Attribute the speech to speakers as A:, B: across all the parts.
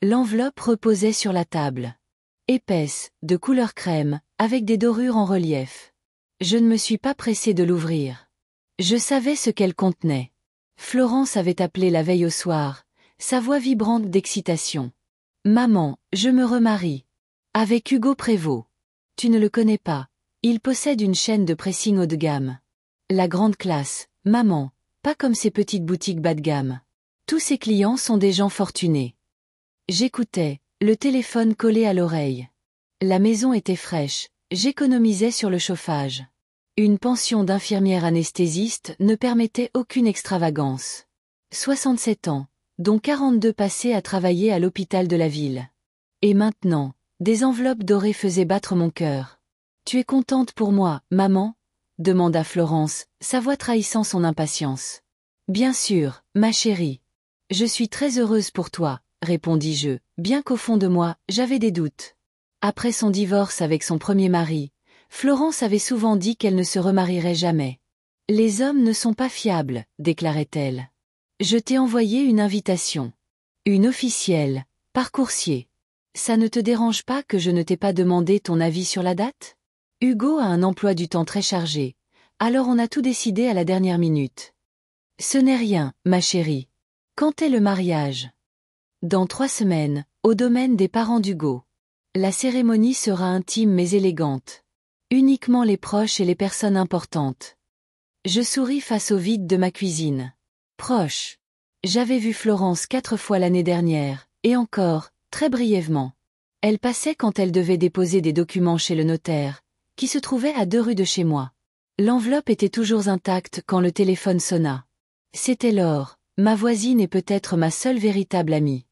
A: L'enveloppe reposait sur la table. Épaisse, de couleur crème, avec des dorures en relief. Je ne me suis pas pressée de l'ouvrir. Je savais ce qu'elle contenait. Florence avait appelé la veille au soir, sa voix vibrante d'excitation. « Maman, je me remarie. Avec Hugo Prévost. Tu ne le connais pas. Il possède une chaîne de pressing haut de gamme. La grande classe, maman, pas comme ces petites boutiques bas de gamme. Tous ses clients sont des gens fortunés. » J'écoutais, le téléphone collé à l'oreille. La maison était fraîche, j'économisais sur le chauffage. Une pension d'infirmière anesthésiste ne permettait aucune extravagance. 67 ans, dont 42 passés à travailler à l'hôpital de la ville. Et maintenant, des enveloppes dorées faisaient battre mon cœur. « Tu es contente pour moi, maman ?» demanda Florence, sa voix trahissant son impatience. « Bien sûr, ma chérie. Je suis très heureuse pour toi, » répondis-je, bien qu'au fond de moi, j'avais des doutes. Après son divorce avec son premier mari, Florence avait souvent dit qu'elle ne se remarierait jamais. « Les hommes ne sont pas fiables, » déclarait-elle. « Je t'ai envoyé une invitation. Une officielle, par coursier. Ça ne te dérange pas que je ne t'ai pas demandé ton avis sur la date ? Hugo a un emploi du temps très chargé, alors on a tout décidé à la dernière minute. » « Ce n'est rien, ma chérie. Quand est le mariage ? » « Dans 3 semaines, au domaine des parents d'Hugo. La cérémonie sera intime mais élégante. Uniquement les proches et les personnes importantes. » Je souris face au vide de ma cuisine. Proche. J'avais vu Florence 4 fois l'année dernière, et encore, très brièvement. Elle passait quand elle devait déposer des documents chez le notaire, qui se trouvait à 2 rues de chez moi. L'enveloppe était toujours intacte quand le téléphone sonna. C'était Laure, ma voisine et peut-être ma seule véritable amie.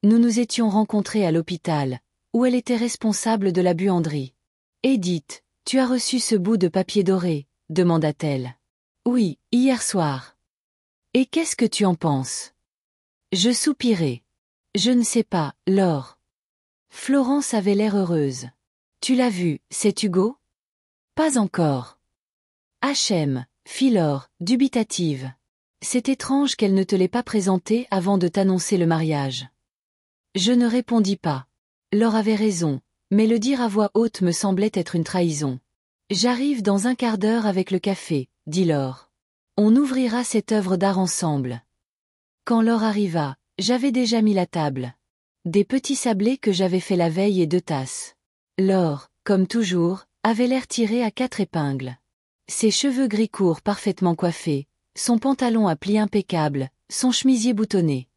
A: Nous nous étions rencontrés à l'hôpital, où elle était responsable de la buanderie. « Edith, tu as reçu ce bout de papier doré ?» demanda-t-elle. « Oui, hier soir. »« Et qu'est-ce que tu en penses ?» Je soupirai. « Je ne sais pas, Laure. » Florence avait l'air heureuse. « Tu l'as vu, c'est Hugo ? » « Pas encore. »« H.M. » fit Laure, dubitative. « C'est étrange qu'elle ne te l'ait pas présenté avant de t'annoncer le mariage. » Je ne répondis pas. Laure avait raison, mais le dire à voix haute me semblait être une trahison. « J'arrive dans un quart d'heure avec le café, » dit Laure. « On ouvrira cette œuvre d'art ensemble. » Quand Laure arriva, j'avais déjà mis la table. Des petits sablés que j'avais fait la veille et 2 tasses. Laure, comme toujours, avait l'air tiré à 4 épingles. Ses cheveux gris courts parfaitement coiffés, son pantalon à plis impeccable, son chemisier boutonné.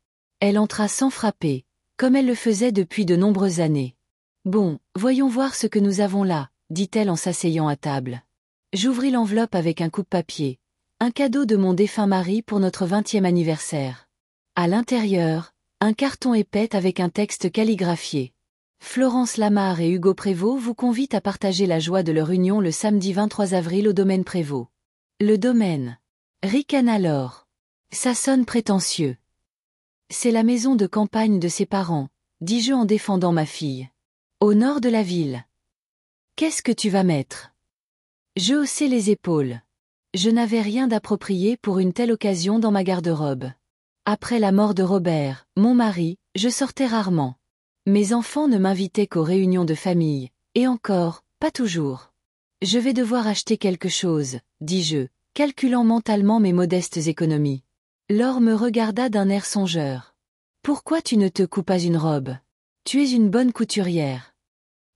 A: Elle entra sans frapper, comme elle le faisait depuis de nombreuses années. « Bon, voyons voir ce que nous avons là, » dit-elle en s'asseyant à table. J'ouvris l'enveloppe avec un coupe-papier, un cadeau de mon défunt mari pour notre 20e anniversaire. À l'intérieur, un carton épais avec un texte calligraphié. Florence Lamarre et Hugo Prévost vous convitent à partager la joie de leur union le samedi 23 avril au domaine Prévost. Le domaine. Ricana Laure. Ça sonne prétentieux. C'est la maison de campagne de ses parents, dis-je en défendant ma fille. Au nord de la ville. Qu'est-ce que tu vas mettre ? Je haussai les épaules. Je n'avais rien d'approprié pour une telle occasion dans ma garde-robe. Après la mort de Robert, mon mari, je sortais rarement. Mes enfants ne m'invitaient qu'aux réunions de famille, et encore, pas toujours. Je vais devoir acheter quelque chose, dis-je, calculant mentalement mes modestes économies. Laure me regarda d'un air songeur. « Pourquoi tu ne te coupes pas une robe ? Tu es une bonne couturière. »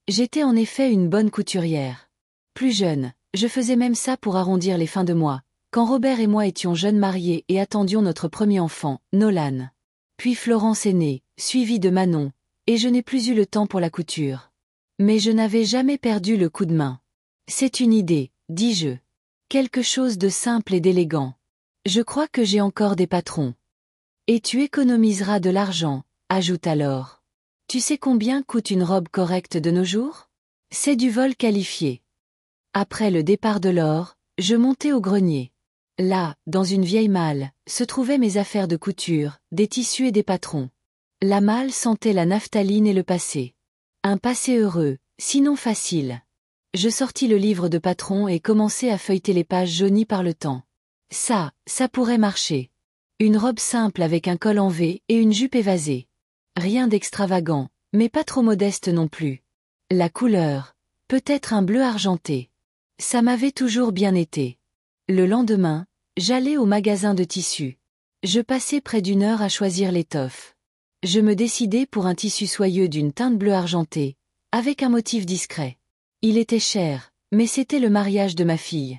A: J'étais en effet une bonne couturière. Plus jeune, je faisais même ça pour arrondir les fins de mois, quand Robert et moi étions jeunes mariés et attendions notre premier enfant, Nolan. Puis Florence est née, suivie de Manon, et je n'ai plus eu le temps pour la couture. Mais je n'avais jamais perdu le coup de main. « C'est une idée, » dis-je. Quelque chose de simple et d'élégant. Je crois que j'ai encore des patrons. Et tu économiseras de l'argent, ajouta Laure. Tu sais combien coûte une robe correcte de nos jours ? C'est du vol qualifié. Après le départ de Laure, je montai au grenier. Là, dans une vieille malle, se trouvaient mes affaires de couture, des tissus et des patrons. La malle sentait la naphtaline et le passé. Un passé heureux, sinon facile. Je sortis le livre de patron et commençai à feuilleter les pages jaunies par le temps. Ça pourrait marcher. Une robe simple avec un col en V et une jupe évasée. Rien d'extravagant, mais pas trop modeste non plus. La couleur, peut-être un bleu argenté. Ça m'avait toujours bien été. Le lendemain, j'allais au magasin de tissus. Je passais près d'une heure à choisir l'étoffe. Je me décidai pour un tissu soyeux d'une teinte bleu argenté, avec un motif discret. Il était cher, mais c'était le mariage de ma fille.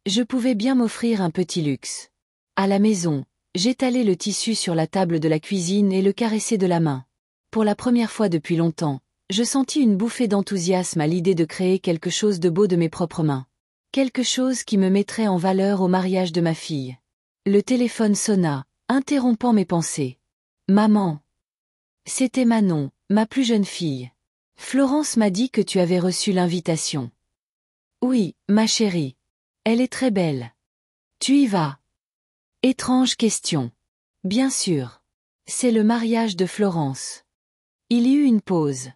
A: Je pouvais bien m'offrir un petit luxe. À la maison, j'étalai le tissu sur la table de la cuisine et le caressai de la main. Pour la première fois depuis longtemps, je sentis une bouffée d'enthousiasme à l'idée de créer quelque chose de beau de mes propres mains. Quelque chose qui me mettrait en valeur au mariage de ma fille. Le téléphone sonna, interrompant mes pensées. Maman. C'était Manon, ma plus jeune fille. Florence m'a dit que tu avais reçu l'invitation. Oui, ma chérie. Elle est très belle. Tu y vas? Étrange question. Bien sûr. C'est le mariage de Florence. Il y eut une pause.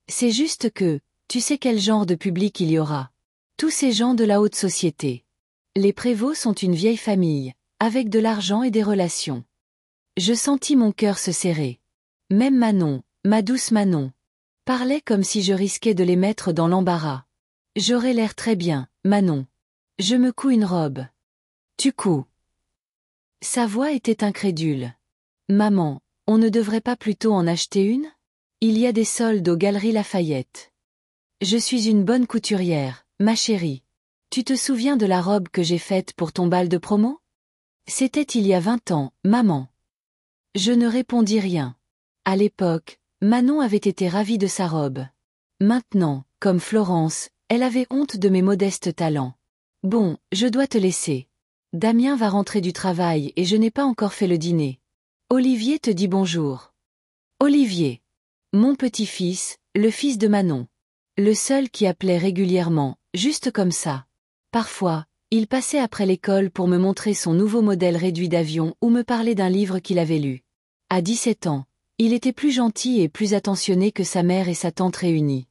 A: C'est juste que, tu sais quel genre de public il y aura. Tous ces gens de la haute société. Les Prévost sont une vieille famille, avec de l'argent et des relations. Je sentis mon cœur se serrer. Même Manon, ma douce Manon, parlait comme si je risquais de les mettre dans l'embarras. J'aurais l'air très bien, Manon. Je me couds une robe. Tu couds. Sa voix était incrédule. Maman, on ne devrait pas plutôt en acheter une? Il y a des soldes aux Galeries Lafayette. Je suis une bonne couturière, ma chérie. Tu te souviens de la robe que j'ai faite pour ton bal de promo? C'était il y a 20 ans, maman. Je ne répondis rien. À l'époque, Manon avait été ravie de sa robe. Maintenant, comme Florence, elle avait honte de mes modestes talents. Bon, je dois te laisser. Damien va rentrer du travail et je n'ai pas encore fait le dîner. Olivier te dit bonjour. Olivier. Mon petit-fils, le fils de Manon. Le seul qui appelait régulièrement, juste comme ça. Parfois, il passait après l'école pour me montrer son nouveau modèle réduit d'avion ou me parler d'un livre qu'il avait lu. À 17 ans, il était plus gentil et plus attentionné que sa mère et sa tante réunies.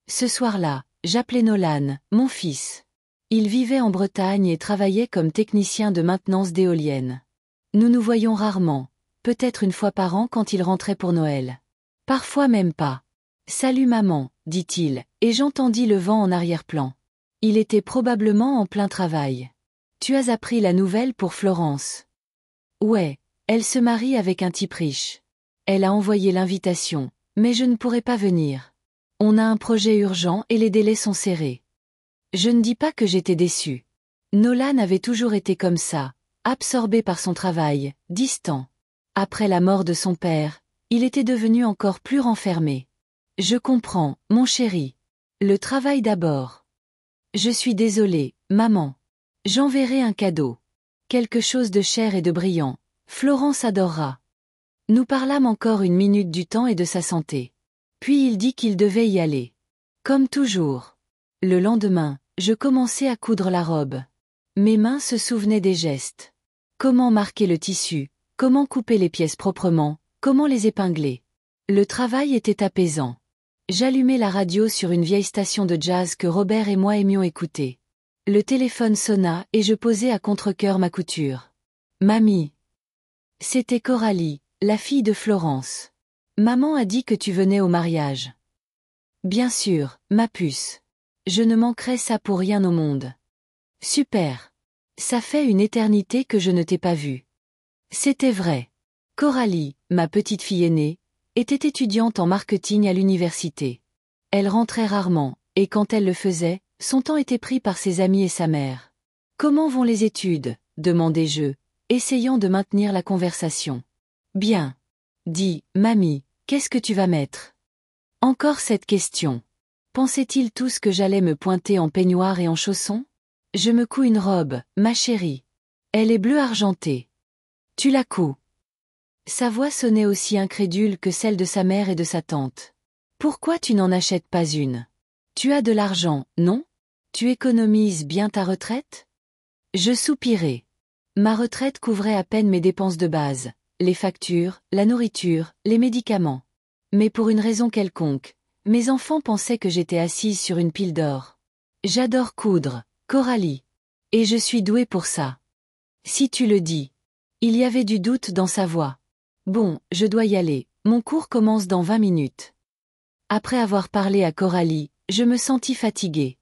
A: Ce soir-là, j'appelais Nolan, mon fils. Il vivait en Bretagne et travaillait comme technicien de maintenance d'éoliennes. Nous nous voyions rarement, peut-être une fois par an quand il rentrait pour Noël. Parfois même pas. Salut maman, dit-il, et j'entendis le vent en arrière-plan. Il était probablement en plein travail. Tu as appris la nouvelle pour Florence? Ouais, elle se marie avec un type riche. Elle a envoyé l'invitation, mais je ne pourrai pas venir. On a un projet urgent et les délais sont serrés. Je ne dis pas que j'étais déçue. Nolan avait toujours été comme ça, absorbé par son travail, distant. Après la mort de son père, il était devenu encore plus renfermé. Je comprends, mon chéri. Le travail d'abord. Je suis désolée, maman. J'enverrai un cadeau. Quelque chose de cher et de brillant. Florence adorera. Nous parlâmes encore une minute du temps et de sa santé. Puis il dit qu'il devait y aller. Comme toujours. Le lendemain, je commençai à coudre la robe. Mes mains se souvenaient des gestes. Comment marquer le tissu, comment couper les pièces proprement, comment les épingler. Le travail était apaisant. J'allumai la radio sur une vieille station de jazz que Robert et moi aimions écouter. Le téléphone sonna et je posai à contre-cœur ma couture. Mamie. C'était Coralie, la fille de Florence. Maman a dit que tu venais au mariage. Bien sûr, ma puce. Je ne manquerai ça pour rien au monde. Super. Ça fait une éternité que je ne t'ai pas vue. C'était vrai. Coralie, ma petite fille aînée, était étudiante en marketing à l'université. Elle rentrait rarement, et quand elle le faisait, son temps était pris par ses amis et sa mère. Comment vont les études? Demandai-je, essayant de maintenir la conversation. Bien. Dis, mamie, qu'est-ce que tu vas mettre? Encore cette question. Pensaient-ils tous que j'allais me pointer en peignoir et en chaussons? Je me couds une robe, ma chérie. Elle est bleu argenté. Tu la couds. Sa voix sonnait aussi incrédule que celle de sa mère et de sa tante. Pourquoi tu n'en achètes pas une? Tu as de l'argent, non? Tu économises bien ta retraite? Je soupirai. Ma retraite couvrait à peine mes dépenses de base, les factures, la nourriture, les médicaments. Mais pour une raison quelconque, mes enfants pensaient que j'étais assise sur une pile d'or. J'adore coudre, Coralie. Et je suis douée pour ça. Si tu le dis. Il y avait du doute dans sa voix. Bon, je dois y aller, Mon cours commence dans 20 minutes. Après avoir parlé à Coralie, je me sentis fatiguée.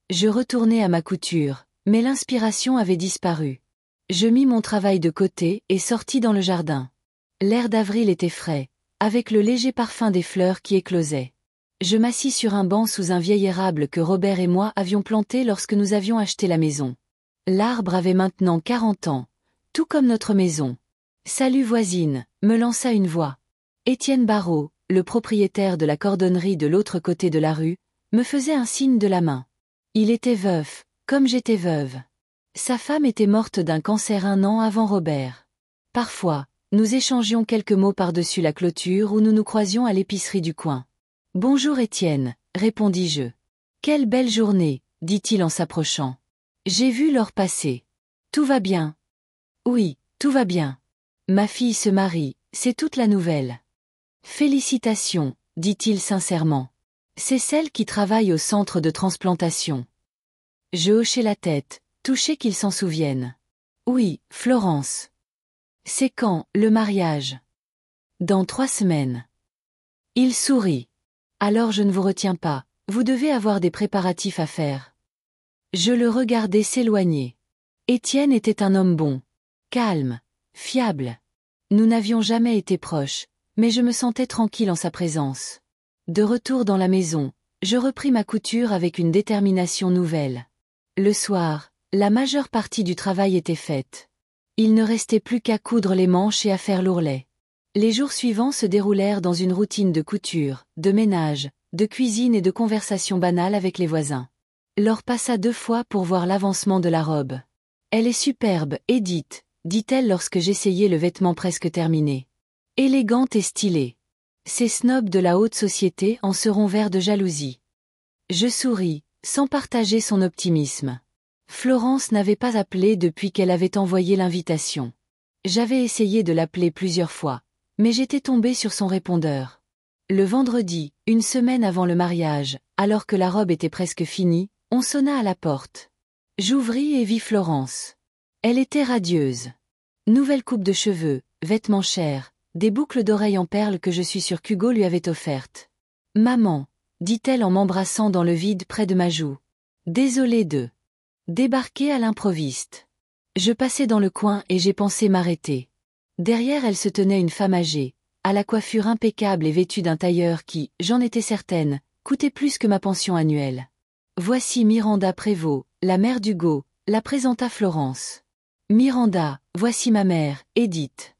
A: Je retournai à ma couture, mais l'inspiration avait disparu. Je mis mon travail de côté et sortis dans le jardin. L'air d'avril était frais, avec le léger parfum des fleurs qui éclosaient. Je m'assis sur un banc sous un vieil érable que Robert et moi avions planté lorsque nous avions acheté la maison. L'arbre avait maintenant 40 ans, tout comme notre maison. « Salut voisine », me lança une voix. Étienne Barrault, le propriétaire de la cordonnerie de l'autre côté de la rue, me faisait un signe de la main. Il était veuf, comme j'étais veuve. Sa femme était morte d'un cancer 1 an avant Robert. Parfois, nous échangions quelques mots par-dessus la clôture ou nous nous croisions à l'épicerie du coin. « Bonjour Étienne », répondis-je. « Quelle belle journée », dit-il en s'approchant. J'ai vu l'heure passer. Tout va bien. Oui, tout va bien. Ma fille se marie, c'est toute la nouvelle. Félicitations, dit-il sincèrement. C'est celle qui travaille au centre de transplantation. Je hochai la tête, touché qu'il s'en souvienne. Oui, Florence. C'est quand, le mariage? Dans 3 semaines. Il sourit. Alors je ne vous retiens pas, vous devez avoir des préparatifs à faire. Je le regardai s'éloigner. Étienne était un homme bon, calme, fiable. Nous n'avions jamais été proches, mais je me sentais tranquille en sa présence. De retour dans la maison, je repris ma couture avec une détermination nouvelle. Le soir, la majeure partie du travail était faite. Il ne restait plus qu'à coudre les manches et à faire l'ourlet. Les jours suivants se déroulèrent dans une routine de couture, de ménage, de cuisine et de conversation banale avec les voisins. Laure passa 2 fois pour voir l'avancement de la robe. « Elle est superbe, Edith », dit-elle lorsque j'essayais le vêtement presque terminé. « Élégante et stylée. Ces snobs de la haute société en seront verts de jalousie. » Je souris, sans partager son optimisme. Florence n'avait pas appelé depuis qu'elle avait envoyé l'invitation. J'avais essayé de l'appeler plusieurs fois, mais j'étais tombée sur son répondeur. Le vendredi, 1 semaine avant le mariage, alors que la robe était presque finie, on sonna à la porte. J'ouvris et vis Florence. Elle était radieuse. Nouvelle coupe de cheveux, vêtements chers, des boucles d'oreilles en perles que je suis sûre qu'Hugo lui avait offertes. « Maman », dit-elle en m'embrassant dans le vide près de ma joue. Désolée de débarquer à l'improviste. Je passais dans le coin et j'ai pensé m'arrêter. Derrière elle se tenait une femme âgée, à la coiffure impeccable et vêtue d'un tailleur qui, j'en étais certaine, coûtait plus que ma pension annuelle. Voici Miranda Prévost, la mère d'Hugo, la présenta Florence. Miranda, voici ma mère, Edith.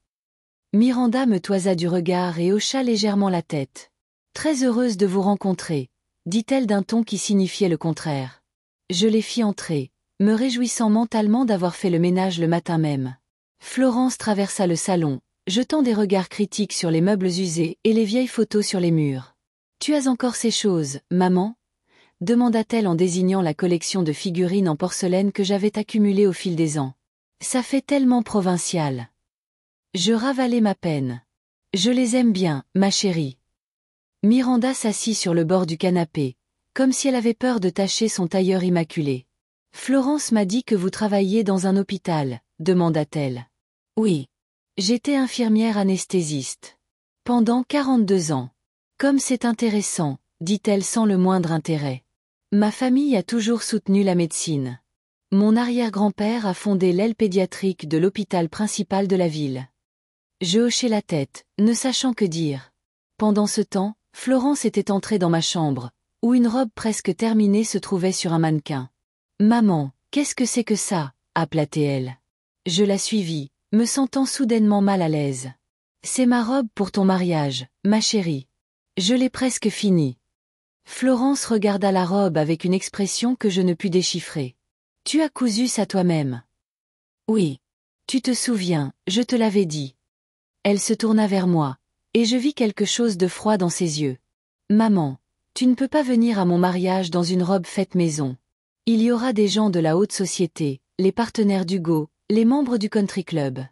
A: Miranda me toisa du regard et hocha légèrement la tête. Très heureuse de vous rencontrer, dit-elle d'un ton qui signifiait le contraire. Je les fis entrer, me réjouissant mentalement d'avoir fait le ménage le matin même. Florence traversa le salon, jetant des regards critiques sur les meubles usés et les vieilles photos sur les murs. « Tu as encore ces choses, maman ?» demanda-t-elle en désignant la collection de figurines en porcelaine que j'avais accumulée au fil des ans. « Ça fait tellement provincial. » Je ravalai ma peine. « Je les aime bien, ma chérie. » Miranda s'assit sur le bord du canapé, comme si elle avait peur de tacher son tailleur immaculé. « Florence m'a dit que vous travailliez dans un hôpital, » demanda-t-elle. « Oui. J'étais infirmière anesthésiste. Pendant 42 ans. Comme c'est intéressant, » dit-elle sans le moindre intérêt. Ma famille a toujours soutenu la médecine. Mon arrière-grand-père a fondé l'aile pédiatrique de l'hôpital principal de la ville. Je hochai la tête, ne sachant que dire. Pendant ce temps, Florence était entrée dans ma chambre, où une robe presque terminée se trouvait sur un mannequin. « Maman, qu'est-ce que c'est que ça ?» appela-t-elle. Je la suivis, me sentant soudainement mal à l'aise. « C'est ma robe pour ton mariage, ma chérie. Je l'ai presque finie. » Florence regarda la robe avec une expression que je ne pus déchiffrer. « Tu as cousu ça toi-même ?»« Oui. Tu te souviens, je te l'avais dit. » Elle se tourna vers moi, et je vis quelque chose de froid dans ses yeux. « Maman, tu ne peux pas venir à mon mariage dans une robe faite maison. Il y aura des gens de la haute société, les partenaires d'Hugo, les membres du country club. »«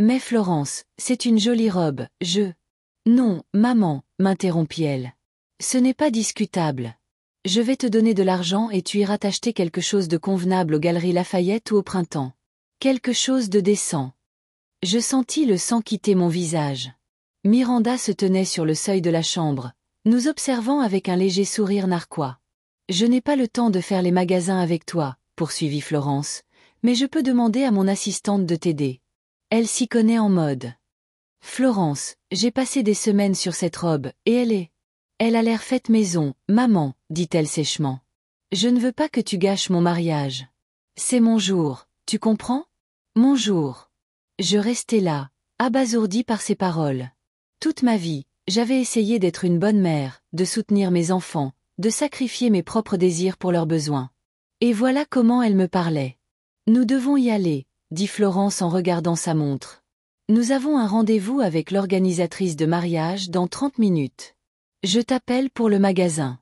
A: Mais Florence, c'est une jolie robe, je... » »« Non, maman, » m'interrompit-elle. « Ce n'est pas discutable. Je vais te donner de l'argent et tu iras t'acheter quelque chose de convenable aux Galeries Lafayette ou au Printemps. Quelque chose de décent. » Je sentis le sang quitter mon visage. Miranda se tenait sur le seuil de la chambre, nous observant avec un léger sourire narquois. « Je n'ai pas le temps de faire les magasins avec toi, » poursuivit Florence, « mais je peux demander à mon assistante de t'aider. Elle s'y connaît en mode. »« Florence, j'ai passé des semaines sur cette robe, et Elle a l'air faite maison, maman, dit-elle sèchement. « Je ne veux pas que tu gâches mon mariage. C'est mon jour, tu comprends? Mon jour. » Je restais là, abasourdi par ces paroles. Toute ma vie, j'avais essayé d'être une bonne mère, de soutenir mes enfants, de sacrifier mes propres désirs pour leurs besoins. Et voilà comment elle me parlait. « Nous devons y aller, » dit Florence en regardant sa montre. « Nous avons un rendez-vous avec l'organisatrice de mariage dans 30 minutes. Je t'appelle pour le magasin. »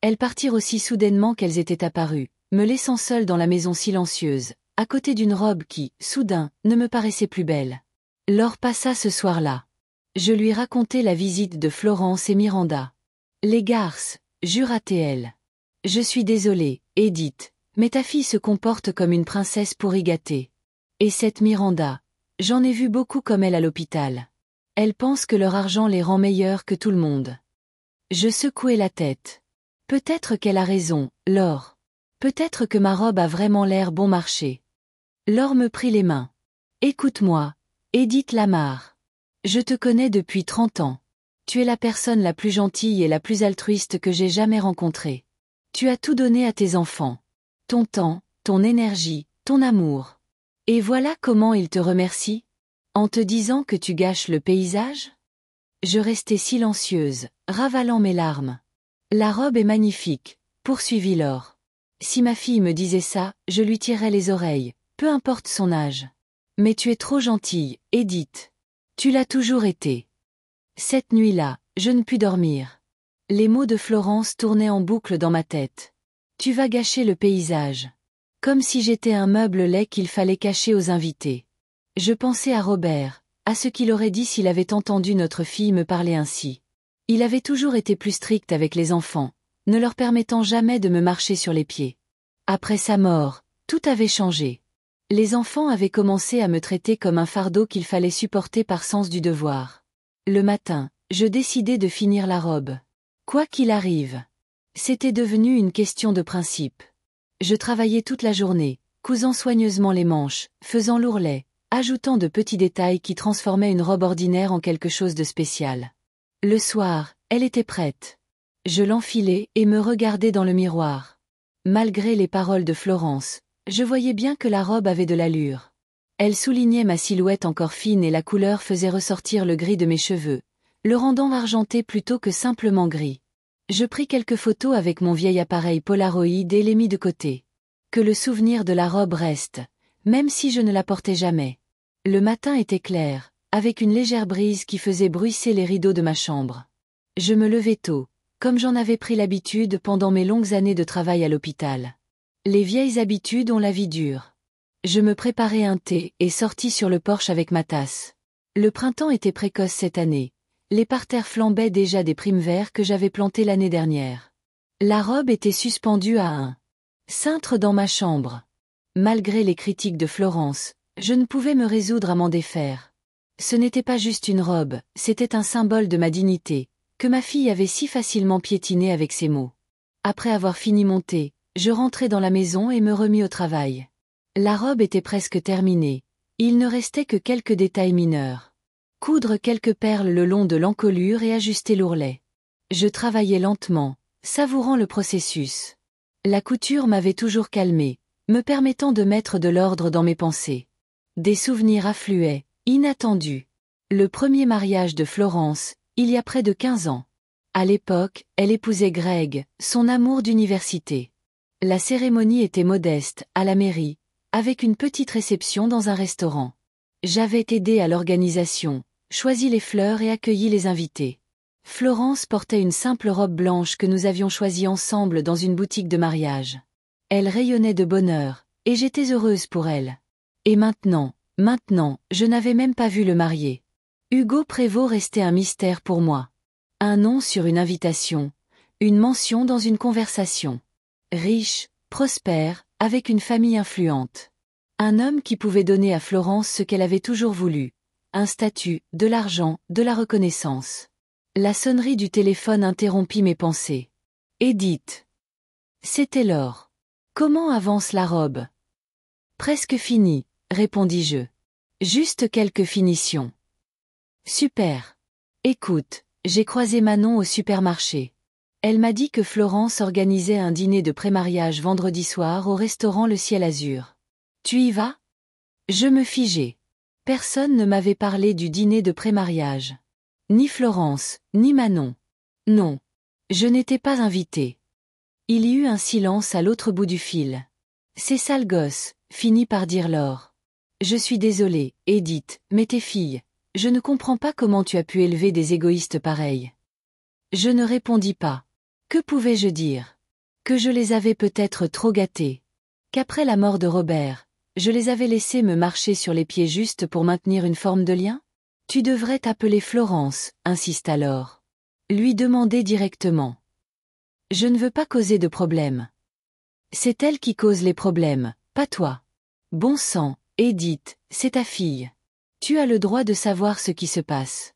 A: Elles partirent aussi soudainement qu'elles étaient apparues, me laissant seule dans la maison silencieuse, à côté d'une robe qui, soudain, ne me paraissait plus belle. Laure passa ce soir-là. Je lui racontai la visite de Florence et Miranda. « Les garces, jura-t-elle. Je suis désolée, Edith, mais ta fille se comporte comme une princesse pourri gâtée. Et cette Miranda, j'en ai vu beaucoup comme elle à l'hôpital. Elle pense que leur argent les rend meilleurs que tout le monde. » Je secouai la tête. Peut-être qu'elle a raison, Laure. Peut-être que ma robe a vraiment l'air bon marché. Laure me prit les mains. « Écoute-moi, Edith Lamarre. Je te connais depuis 30 ans. Tu es la personne la plus gentille et la plus altruiste que j'ai jamais rencontrée. Tu as tout donné à tes enfants. Ton temps, ton énergie, ton amour. Et voilà comment ils te remercient? En te disant que tu gâches le paysage? » Je restai silencieuse, ravalant mes larmes. « La robe est magnifique, » poursuivit Laure. « Si ma fille me disait ça, je lui tirerais les oreilles, peu importe son âge. Mais tu es trop gentille, Edith. Tu l'as toujours été. » Cette nuit-là, je ne pus dormir. Les mots de Florence tournaient en boucle dans ma tête. « Tu vas gâcher le paysage. » Comme si j'étais un meuble laid qu'il fallait cacher aux invités. Je pensais à Robert, à ce qu'il aurait dit s'il avait entendu notre fille me parler ainsi. Il avait toujours été plus strict avec les enfants, ne leur permettant jamais de me marcher sur les pieds. Après sa mort, tout avait changé. Les enfants avaient commencé à me traiter comme un fardeau qu'il fallait supporter par sens du devoir. Le matin, je décidai de finir la robe. Quoi qu'il arrive. C'était devenu une question de principe. Je travaillais toute la journée, cousant soigneusement les manches, faisant l'ourlet, ajoutant de petits détails qui transformaient une robe ordinaire en quelque chose de spécial. Le soir, elle était prête. Je l'enfilai et me regardai dans le miroir. Malgré les paroles de Florence, je voyais bien que la robe avait de l'allure. Elle soulignait ma silhouette encore fine et la couleur faisait ressortir le gris de mes cheveux, le rendant argenté plutôt que simplement gris. Je pris quelques photos avec mon vieil appareil Polaroid et les mis de côté. Que le souvenir de la robe reste, même si je ne la portais jamais. Le matin était clair, avec une légère brise qui faisait bruisser les rideaux de ma chambre. Je me levai tôt, comme j'en avais pris l'habitude pendant mes longues années de travail à l'hôpital. Les vieilles habitudes ont la vie dure. Je me préparai un thé et sortis sur le porche avec ma tasse. Le printemps était précoce cette année. Les parterres flambaient déjà des primevères que j'avais plantées l'année dernière. La robe était suspendue à un cintre dans ma chambre. Malgré les critiques de Florence, je ne pouvais me résoudre à m'en défaire. Ce n'était pas juste une robe, c'était un symbole de ma dignité, que ma fille avait si facilement piétiné avec ses mots. Après avoir fini mon thé, je rentrai dans la maison et me remis au travail. La robe était presque terminée, il ne restait que quelques détails mineurs. Coudre quelques perles le long de l'encolure et ajuster l'ourlet. Je travaillais lentement, savourant le processus. La couture m'avait toujours calmée, me permettant de mettre de l'ordre dans mes pensées. Des souvenirs affluaient, inattendus. Le premier mariage de Florence, il y a près de 15 ans. À l'époque, elle épousait Greg, son amour d'université. La cérémonie était modeste, à la mairie, avec une petite réception dans un restaurant. J'avais aidé à l'organisation, choisi les fleurs et accueilli les invités. Florence portait une simple robe blanche que nous avions choisie ensemble dans une boutique de mariage. Elle rayonnait de bonheur, et j'étais heureuse pour elle. Et maintenant, je n'avais même pas vu le marié. Hugo Prévost restait un mystère pour moi. Un nom sur une invitation, une mention dans une conversation. Riche, prospère, avec une famille influente. Un homme qui pouvait donner à Florence ce qu'elle avait toujours voulu, un statut, de l'argent, de la reconnaissance. La sonnerie du téléphone interrompit mes pensées. Edith. C'était Laure. Comment avance la robe? Presque finie, répondis-je. Juste quelques finitions. Super. Écoute, j'ai croisé Manon au supermarché. Elle m'a dit que Florence organisait un dîner de pré-mariage vendredi soir au restaurant Le Ciel Azur. Tu y vas? Je me figeai. Personne ne m'avait parlé du dîner de pré-mariage. Ni Florence, ni Manon. Non. Je n'étais pas invitée. Il y eut un silence à l'autre bout du fil. C'est sale gosse, finit par dire Laure. Je suis désolée, Edith, mais tes filles, je ne comprends pas comment tu as pu élever des égoïstes pareils. Je ne répondis pas. Que pouvais-je dire? Que je les avais peut-être trop gâtées. Qu'après la mort de Robert, je les avais laissées me marcher sur les pieds juste pour maintenir une forme de lien? Tu devrais t'appeler Florence, insista Laure. Lui demander directement. Je ne veux pas causer de problème. C'est elle qui cause les problèmes, pas toi. Bon sang, Edith, c'est ta fille. Tu as le droit de savoir ce qui se passe.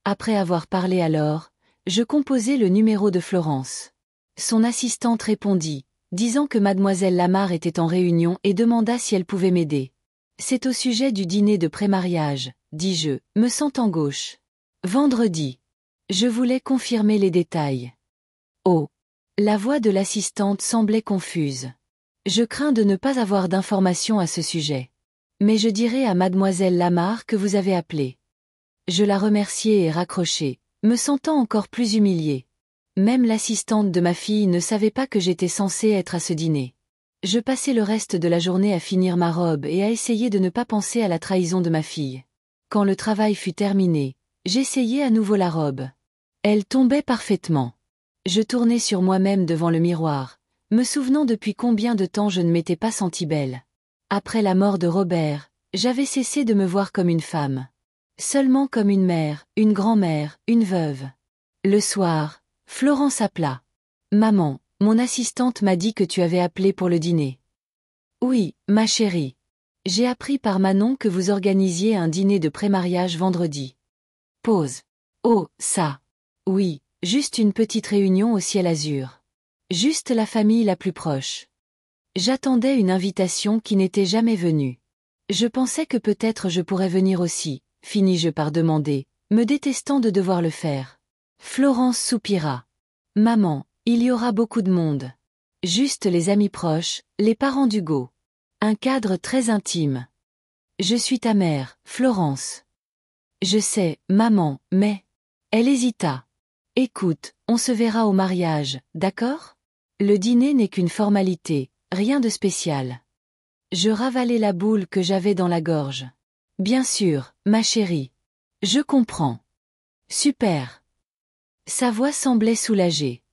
A: Après avoir parlé à Laure, je composai le numéro de Florence. Son assistante répondit, disant que mademoiselle Lamarre était en réunion et demanda si elle pouvait m'aider. C'est au sujet du dîner de pré-mariage, dis-je, me sentant gauche. Vendredi. Je voulais confirmer les détails. Oh. La voix de l'assistante semblait confuse. Je crains de ne pas avoir d'informations à ce sujet. Mais je dirai à mademoiselle Lamarre que vous avez appelé. Je la remerciai et raccrochai, me sentant encore plus humiliée. Même l'assistante de ma fille ne savait pas que j'étais censée être à ce dîner. Je passai le reste de la journée à finir ma robe et à essayer de ne pas penser à la trahison de ma fille. Quand le travail fut terminé, j'essayai à nouveau la robe. Elle tombait parfaitement. Je tournai sur moi-même devant le miroir, me souvenant depuis combien de temps je ne m'étais pas sentie belle. Après la mort de Robert, j'avais cessé de me voir comme une femme. Seulement comme une mère, une grand-mère, une veuve. Le soir, Florence appela. Maman, mon assistante m'a dit que tu avais appelé pour le dîner. Oui, ma chérie. J'ai appris par Manon que vous organisiez un dîner de pré-mariage vendredi. Pause. Oh, ça. Oui. Juste une petite réunion au ciel azur. Juste la famille la plus proche. J'attendais une invitation qui n'était jamais venue. Je pensais que peut-être je pourrais venir aussi, finis-je par demander, me détestant de devoir le faire. Florence soupira. Maman, il y aura beaucoup de monde. Juste les amis proches, les parents d'Hugo. Un cadre très intime. Je suis ta mère, Florence. Je sais, maman, mais... Elle hésita. Écoute, on se verra au mariage, d'accord? Le dîner n'est qu'une formalité, rien de spécial. Je ravalai la boule que j'avais dans la gorge. Bien sûr, ma chérie. Je comprends. Super. Sa voix semblait soulagée.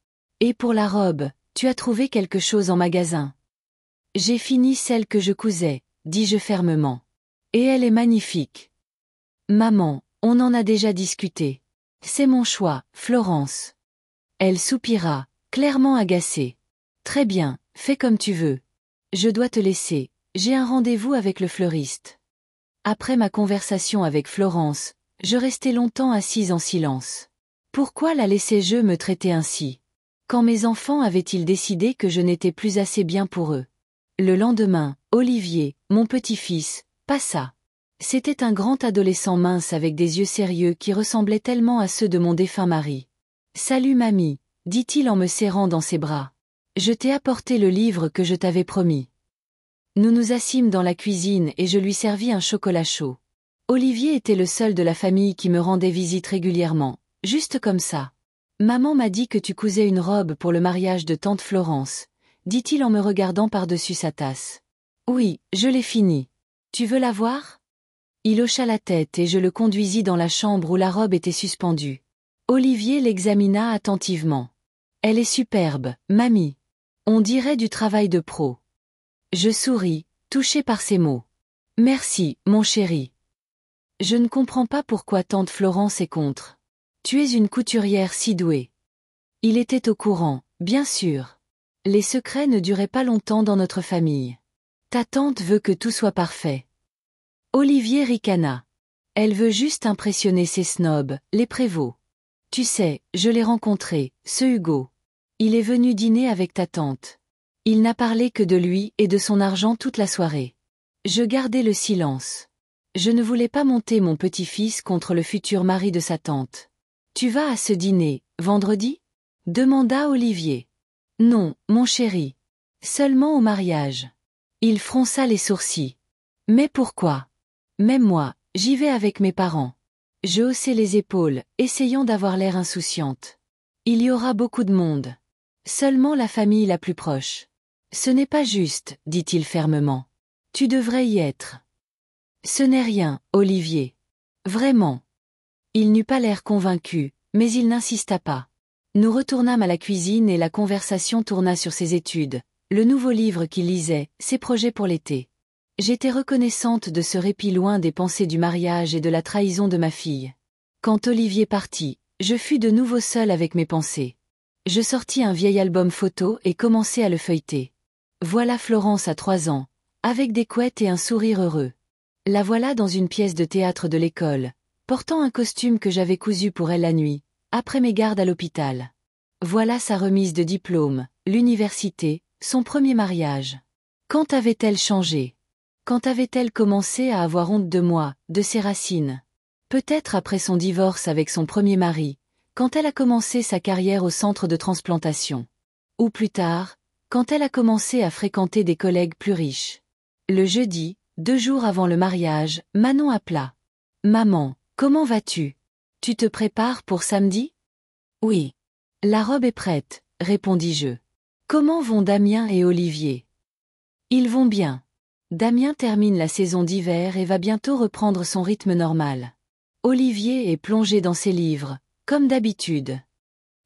A: Et pour la robe, tu as trouvé quelque chose en magasin? J'ai fini celle que je cousais, dis-je fermement. Et elle est magnifique. Maman, on en a déjà discuté. C'est mon choix, Florence. Elle soupira, clairement agacée. Très bien, fais comme tu veux. Je dois te laisser, j'ai un rendez-vous avec le fleuriste. Après ma conversation avec Florence, je restai longtemps assise en silence. Pourquoi la laissais-je me traiter ainsi? Quand mes enfants avaient-ils décidé que je n'étais plus assez bien pour eux? Le lendemain, Olivier, mon petit-fils, passa. C'était un grand adolescent mince avec des yeux sérieux qui ressemblaient tellement à ceux de mon défunt mari. « Salut mamie », dit-il en me serrant dans ses bras. « Je t'ai apporté le livre que je t'avais promis. » Nous nous assîmes dans la cuisine et je lui servis un chocolat chaud. Olivier était le seul de la famille qui me rendait visite régulièrement, juste comme ça. « Maman m'a dit que tu cousais une robe pour le mariage de tante Florence, » dit-il en me regardant par-dessus sa tasse. « Oui, je l'ai fini. Tu veux la voir ?» Il hocha la tête et je le conduisis dans la chambre où la robe était suspendue. Olivier l'examina attentivement. « Elle est superbe, mamie. On dirait du travail de pro. » Je souris, touché par ces mots. « Merci, mon chéri. Je ne comprends pas pourquoi tante Florence est contre. Tu es une couturière si douée. » Il était au courant, bien sûr. Les secrets ne duraient pas longtemps dans notre famille. Ta tante veut que tout soit parfait. Olivier ricana. Elle veut juste impressionner ses snobs, les prévôts. Tu sais, je l'ai rencontré, ce Hugo. Il est venu dîner avec ta tante. Il n'a parlé que de lui et de son argent toute la soirée. Je gardai le silence. Je ne voulais pas monter mon petit-fils contre le futur mari de sa tante. Tu vas à ce dîner, vendredi? Demanda Olivier. Non, mon chéri. Seulement au mariage. Il fronça les sourcils. Mais pourquoi? Même moi, j'y vais avec mes parents. Je haussai les épaules, essayant d'avoir l'air insouciante. Il y aura beaucoup de monde. Seulement la famille la plus proche. Ce n'est pas juste, dit-il fermement. Tu devrais y être. Ce n'est rien, Olivier. Vraiment. Il n'eut pas l'air convaincu, mais il n'insista pas. Nous retournâmes à la cuisine et la conversation tourna sur ses études, le nouveau livre qu'il lisait, ses projets pour l'été. J'étais reconnaissante de ce répit loin des pensées du mariage et de la trahison de ma fille. Quand Olivier partit, je fus de nouveau seule avec mes pensées. Je sortis un vieil album photo et commençai à le feuilleter. Voilà Florence à 3 ans, avec des couettes et un sourire heureux. La voilà dans une pièce de théâtre de l'école, portant un costume que j'avais cousu pour elle la nuit, après mes gardes à l'hôpital. Voilà sa remise de diplôme, l'université, son premier mariage. Quand avait-elle changé? Quand avait-elle commencé à avoir honte de moi, de ses racines? Peut-être après son divorce avec son premier mari, quand elle a commencé sa carrière au centre de transplantation. Ou plus tard, quand elle a commencé à fréquenter des collègues plus riches. Le jeudi, 2 jours avant le mariage, Manon appela. « Maman, comment vas-tu? Tu te prépares pour samedi? » « Oui. La robe est prête, répondis-je. Comment vont Damien et Olivier? Ils vont bien. Damien termine la saison d'hiver et va bientôt reprendre son rythme normal. Olivier est plongé dans ses livres, comme d'habitude.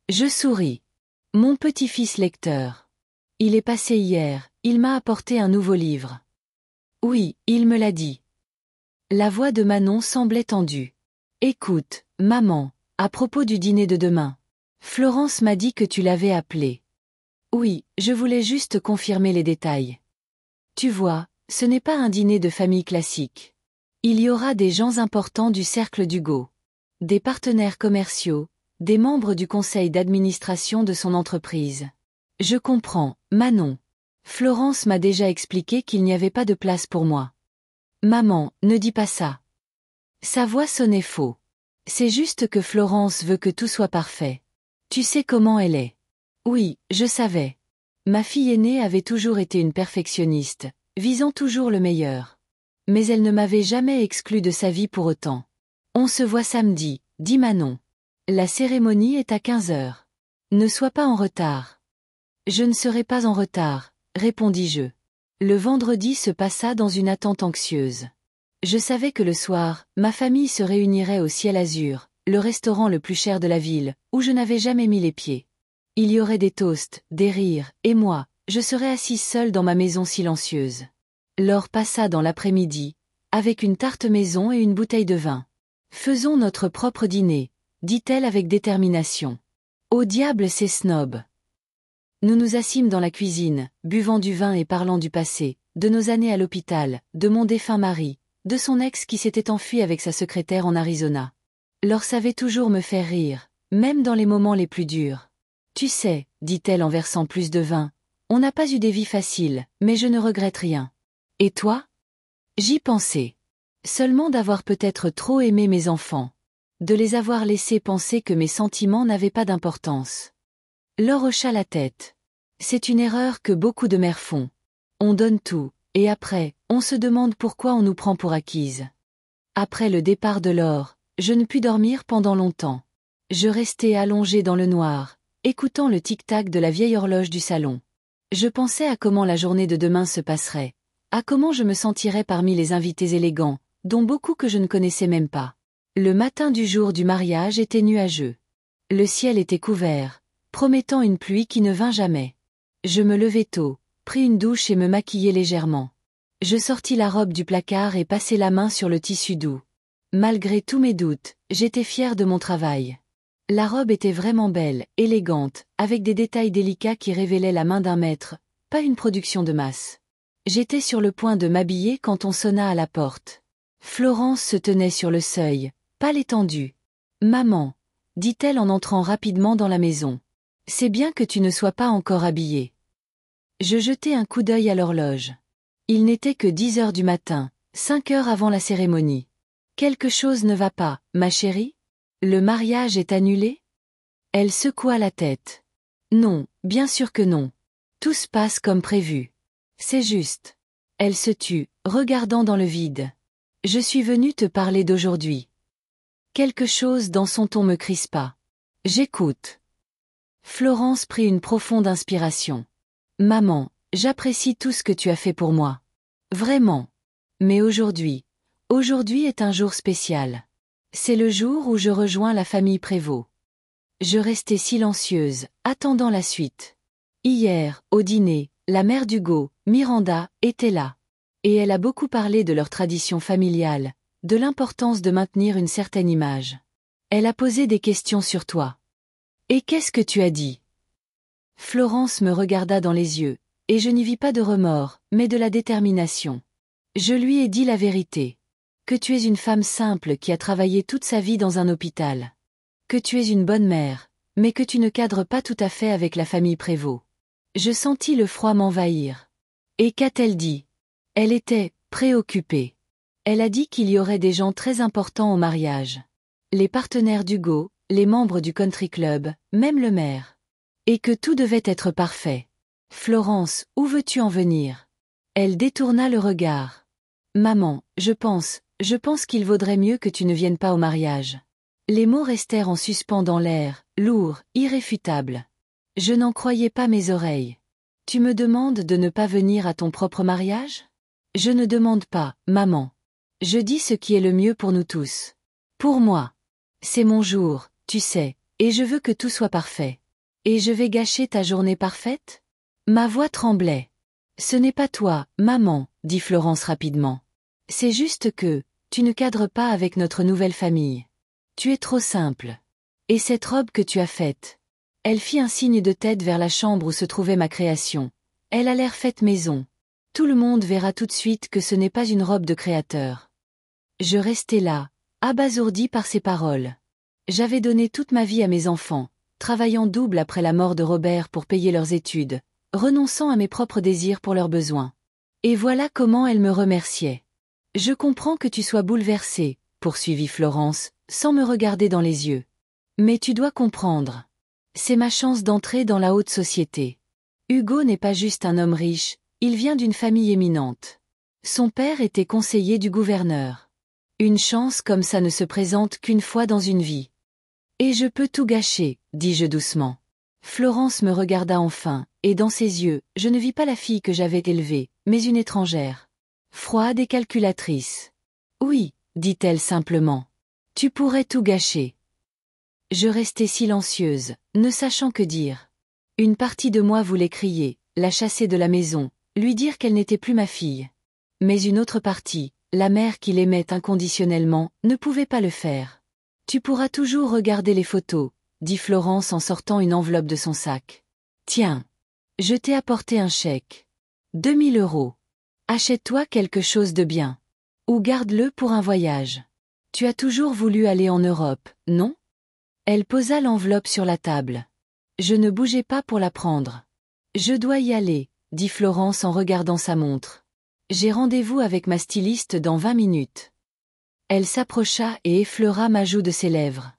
A: Je souris. Mon petit-fils lecteur. Il est passé hier, il m'a apporté un nouveau livre. Oui, il me l'a dit. La voix de Manon semblait tendue. Écoute, maman, à propos du dîner de demain. Florence m'a dit que tu l'avais appelé. Oui, je voulais juste confirmer les détails. Tu vois, ce n'est pas un dîner de famille classique. Il y aura des gens importants du cercle d'Hugo. Des partenaires commerciaux, des membres du conseil d'administration de son entreprise. Je comprends, Manon. Florence m'a déjà expliqué qu'il n'y avait pas de place pour moi. Maman, ne dis pas ça. Sa voix sonnait faux. C'est juste que Florence veut que tout soit parfait. Tu sais comment elle est. Oui, je savais. Ma fille aînée avait toujours été une perfectionniste, visant toujours le meilleur. Mais elle ne m'avait jamais exclu de sa vie pour autant. On se voit samedi, dit Manon. La cérémonie est à 15 heures. Ne sois pas en retard. Je ne serai pas en retard, répondis-je. Le vendredi se passa dans une attente anxieuse. Je savais que le soir, ma famille se réunirait au Ciel Azur, le restaurant le plus cher de la ville, où je n'avais jamais mis les pieds. Il y aurait des toasts, des rires, et moi, je serais assise seule dans ma maison silencieuse. L'heure passa dans l'après-midi, avec une tarte maison et une bouteille de vin. Faisons notre propre dîner, dit-elle avec détermination. Au diable ces snobs. Nous nous assîmes dans la cuisine, buvant du vin et parlant du passé, de nos années à l'hôpital, de mon défunt mari, de son ex qui s'était enfui avec sa secrétaire en Arizona. Laure savait toujours me faire rire, même dans les moments les plus durs. Tu sais, dit-elle en versant plus de vin, on n'a pas eu des vies faciles, mais je ne regrette rien. Et toi? J'y pensais. Seulement d'avoir peut-être trop aimé mes enfants. De les avoir laissés penser que mes sentiments n'avaient pas d'importance. Laure hocha la tête. C'est une erreur que beaucoup de mères font. On donne tout, et après, on se demande pourquoi on nous prend pour acquises. Après le départ de Laure, je ne pus dormir pendant longtemps. Je restai allongée dans le noir, écoutant le tic-tac de la vieille horloge du salon. Je pensais à comment la journée de demain se passerait, à comment je me sentirais parmi les invités élégants, dont beaucoup que je ne connaissais même pas. Le matin du jour du mariage était nuageux. Le ciel était couvert, promettant une pluie qui ne vint jamais. Je me levai tôt, pris une douche et me maquillai légèrement. Je sortis la robe du placard et passai la main sur le tissu doux. Malgré tous mes doutes, j'étais fière de mon travail. La robe était vraiment belle, élégante, avec des détails délicats qui révélaient la main d'un maître, pas une production de masse. J'étais sur le point de m'habiller quand on sonna à la porte. Florence se tenait sur le seuil, pâle et tendue. « Maman, dit-elle en entrant rapidement dans la maison. C'est bien que tu ne sois pas encore habillée. Je jetai un coup d'œil à l'horloge. Il n'était que 10 heures du matin, 5 heures avant la cérémonie. Quelque chose ne va pas, ma chérie? Le mariage est annulé? Elle secoua la tête. Non, bien sûr que non. Tout se passe comme prévu. C'est juste. Elle se tut, regardant dans le vide. Je suis venue te parler d'aujourd'hui. Quelque chose dans son ton me crispa. J'écoute. Florence prit une profonde inspiration. Maman, j'apprécie tout ce que tu as fait pour moi. Vraiment. Mais aujourd'hui est un jour spécial. C'est le jour où je rejoins la famille Prévost. Je restai silencieuse, attendant la suite. Hier, au dîner, la mère d'Hugo, Miranda, était là. Et elle a beaucoup parlé de leur tradition familiale, de l'importance de maintenir une certaine image. Elle a posé des questions sur toi. Et qu'est-ce que tu as dit? Florence me regarda dans les yeux, et je n'y vis pas de remords, mais de la détermination. Je lui ai dit la vérité. Que tu es une femme simple qui a travaillé toute sa vie dans un hôpital. Que tu es une bonne mère, mais que tu ne cadres pas tout à fait avec la famille Prévost. Je sentis le froid m'envahir. Et qu'a-t-elle dit? Elle était préoccupée. Elle a dit qu'il y aurait des gens très importants au mariage. Les partenaires d'Hugo, les membres du country club, même le maire. Et que tout devait être parfait. Florence, où veux-tu en venir? Elle détourna le regard. Maman, je pense qu'il vaudrait mieux que tu ne viennes pas au mariage. Les mots restèrent en suspens dans l'air, lourds, irréfutables. Je n'en croyais pas mes oreilles. Tu me demandes de ne pas venir à ton propre mariage? Je ne demande pas, maman. Je dis ce qui est le mieux pour nous tous. Pour moi. C'est mon jour, tu sais, et je veux que tout soit parfait. Et je vais gâcher ta journée parfaite? Ma voix tremblait. Ce n'est pas toi, maman, dit Florence rapidement. C'est juste que, tu ne cadres pas avec notre nouvelle famille. Tu es trop simple. Et cette robe que tu as faite? Elle fit un signe de tête vers la chambre où se trouvait ma création. Elle a l'air faite maison. Tout le monde verra tout de suite que ce n'est pas une robe de créateur. Je restai là, abasourdi par ces paroles. J'avais donné toute ma vie à mes enfants, travaillant double après la mort de Robert pour payer leurs études, renonçant à mes propres désirs pour leurs besoins. Et voilà comment elle me remerciait. Je comprends que tu sois bouleversée, poursuivit Florence, sans me regarder dans les yeux. Mais tu dois comprendre. C'est ma chance d'entrer dans la haute société. Hugo n'est pas juste un homme riche, il vient d'une famille éminente. Son père était conseiller du gouverneur. Une chance comme ça ne se présente qu'une fois dans une vie. Et je peux tout gâcher, dis-je doucement. Florence me regarda enfin, et dans ses yeux, je ne vis pas la fille que j'avais élevée, mais une étrangère. Froide et calculatrice. Oui, dit-elle simplement. Tu pourrais tout gâcher. Je restai silencieuse, ne sachant que dire. Une partie de moi voulait crier, la chasser de la maison, lui dire qu'elle n'était plus ma fille. Mais une autre partie, la mère qui l'aimait inconditionnellement, ne pouvait pas le faire. Tu pourras toujours regarder les photos, dit Florence en sortant une enveloppe de son sac. Tiens. Je t'ai apporté un chèque. 2000 €. Achète-toi quelque chose de bien. Ou garde-le pour un voyage. Tu as toujours voulu aller en Europe, non? Elle posa l'enveloppe sur la table. Je ne bougeai pas pour la prendre. Je dois y aller, dit Florence en regardant sa montre. J'ai rendez-vous avec ma styliste dans 20 minutes. Elle s'approcha et effleura ma joue de ses lèvres.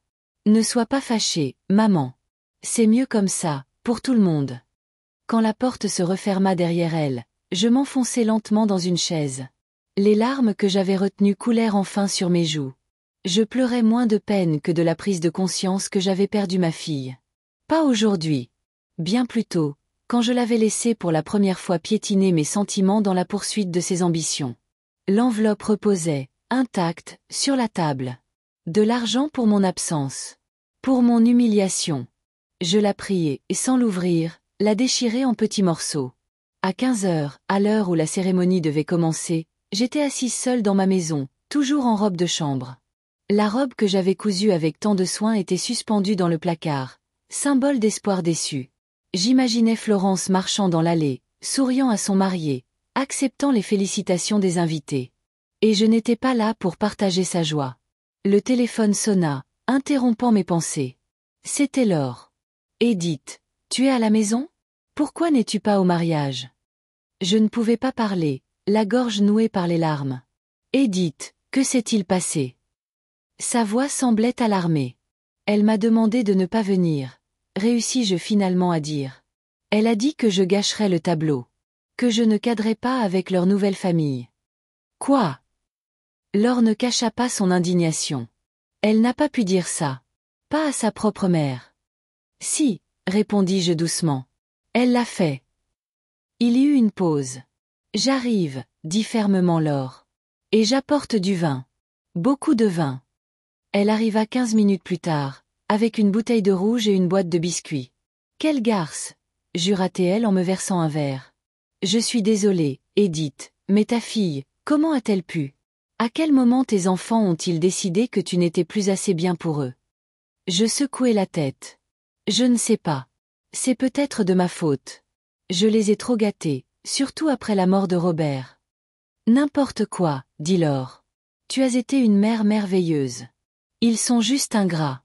A: Ne sois pas fâchée, maman. C'est mieux comme ça, pour tout le monde. Quand la porte se referma derrière elle, je m'enfonçai lentement dans une chaise. Les larmes que j'avais retenues coulèrent enfin sur mes joues. Je pleurais moins de peine que de la prise de conscience que j'avais perdu ma fille. Pas aujourd'hui. Bien plus tôt, quand je l'avais laissée pour la première fois piétiner mes sentiments dans la poursuite de ses ambitions. L'enveloppe reposait, intacte, sur la table. De l'argent pour mon absence. Pour mon humiliation. Je la priai, et sans l'ouvrir, la déchirai en petits morceaux. À 15 heures, à l'heure où la cérémonie devait commencer, j'étais assise seule dans ma maison, toujours en robe de chambre. La robe que j'avais cousue avec tant de soin était suspendue dans le placard, symbole d'espoir déçu. J'imaginais Florence marchant dans l'allée, souriant à son marié, acceptant les félicitations des invités. Et je n'étais pas là pour partager sa joie. Le téléphone sonna, interrompant mes pensées. C'était Laure. Edith, tu es à la maison? Pourquoi n'es-tu pas au mariage? Je ne pouvais pas parler, la gorge nouée par les larmes. Edith, que s'est-il passé? Sa voix semblait alarmée. Elle m'a demandé de ne pas venir. Réussis-je finalement à dire. Elle a dit que je gâcherais le tableau. Que je ne cadrais pas avec leur nouvelle famille. Quoi? Laure ne cacha pas son indignation. Elle n'a pas pu dire ça. Pas à sa propre mère. Si, répondis-je doucement. Elle l'a fait. Il y eut une pause. J'arrive, dit fermement Laure. Et j'apporte du vin. Beaucoup de vin. Elle arriva 15 minutes plus tard, avec une bouteille de rouge et une boîte de biscuits. Quelle garce, jura-t-elle en me versant un verre. Je suis désolée, Edith, mais ta fille, comment a-t-elle pu? À quel moment tes enfants ont-ils décidé que tu n'étais plus assez bien pour eux? Je secouai la tête. Je ne sais pas. C'est peut-être de ma faute. Je les ai trop gâtés, surtout après la mort de Robert. N'importe quoi, dit Laure. Tu as été une mère merveilleuse. Ils sont juste ingrats.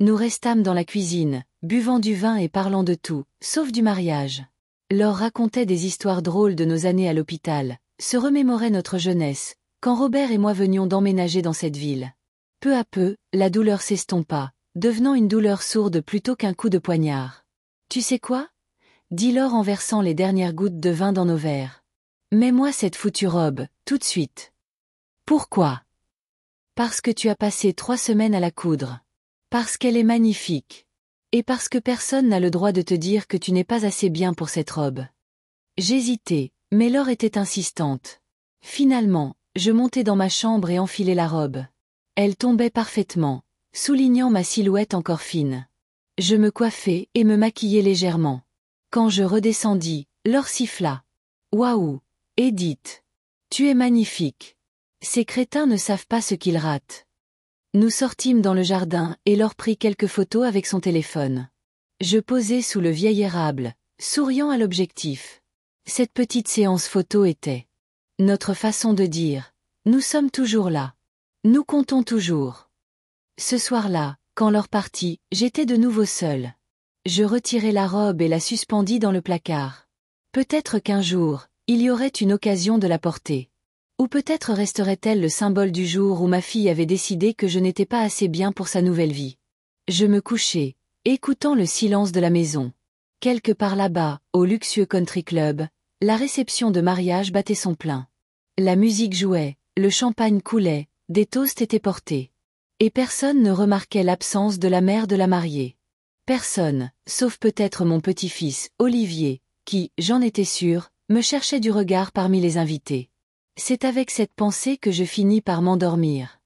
A: Nous restâmes dans la cuisine, buvant du vin et parlant de tout, sauf du mariage. Laure racontait des histoires drôles de nos années à l'hôpital, se remémorait notre jeunesse, quand Robert et moi venions d'emménager dans cette ville. Peu à peu, la douleur s'estompa, devenant une douleur sourde plutôt qu'un coup de poignard. Tu sais quoi? Dit Laure en versant les dernières gouttes de vin dans nos verres. Mets-moi cette foutue robe, tout de suite. Pourquoi? Parce que tu as passé 3 semaines à la coudre. Parce qu'elle est magnifique. Et parce que personne n'a le droit de te dire que tu n'es pas assez bien pour cette robe. J'hésitais, mais Laure était insistante. Finalement, je montai dans ma chambre et enfilai la robe. Elle tombait parfaitement, soulignant ma silhouette encore fine. Je me coiffai et me maquillai légèrement. Quand je redescendis, Laure siffla. Waouh, Edith. Tu es magnifique. Ces crétins ne savent pas ce qu'ils ratent. Nous sortîmes dans le jardin et Laure prit quelques photos avec son téléphone. Je posai sous le vieil érable, souriant à l'objectif. Cette petite séance photo était notre façon de dire « Nous sommes toujours là. Nous comptons toujours ». Ce soir-là, quand Laure partit, j'étais de nouveau seule. Je retirai la robe et la suspendis dans le placard. Peut-être qu'un jour, il y aurait une occasion de la porter. Ou peut-être resterait-elle le symbole du jour où ma fille avait décidé que je n'étais pas assez bien pour sa nouvelle vie. Je me couchai, écoutant le silence de la maison. Quelque part là-bas, au luxueux country club, la réception de mariage battait son plein. La musique jouait, le champagne coulait, des toasts étaient portés. Et personne ne remarquait l'absence de la mère de la mariée. Personne, sauf peut-être mon petit-fils, Olivier, qui, j'en étais sûre, me cherchait du regard parmi les invités. C'est avec cette pensée que je finis par m'endormir.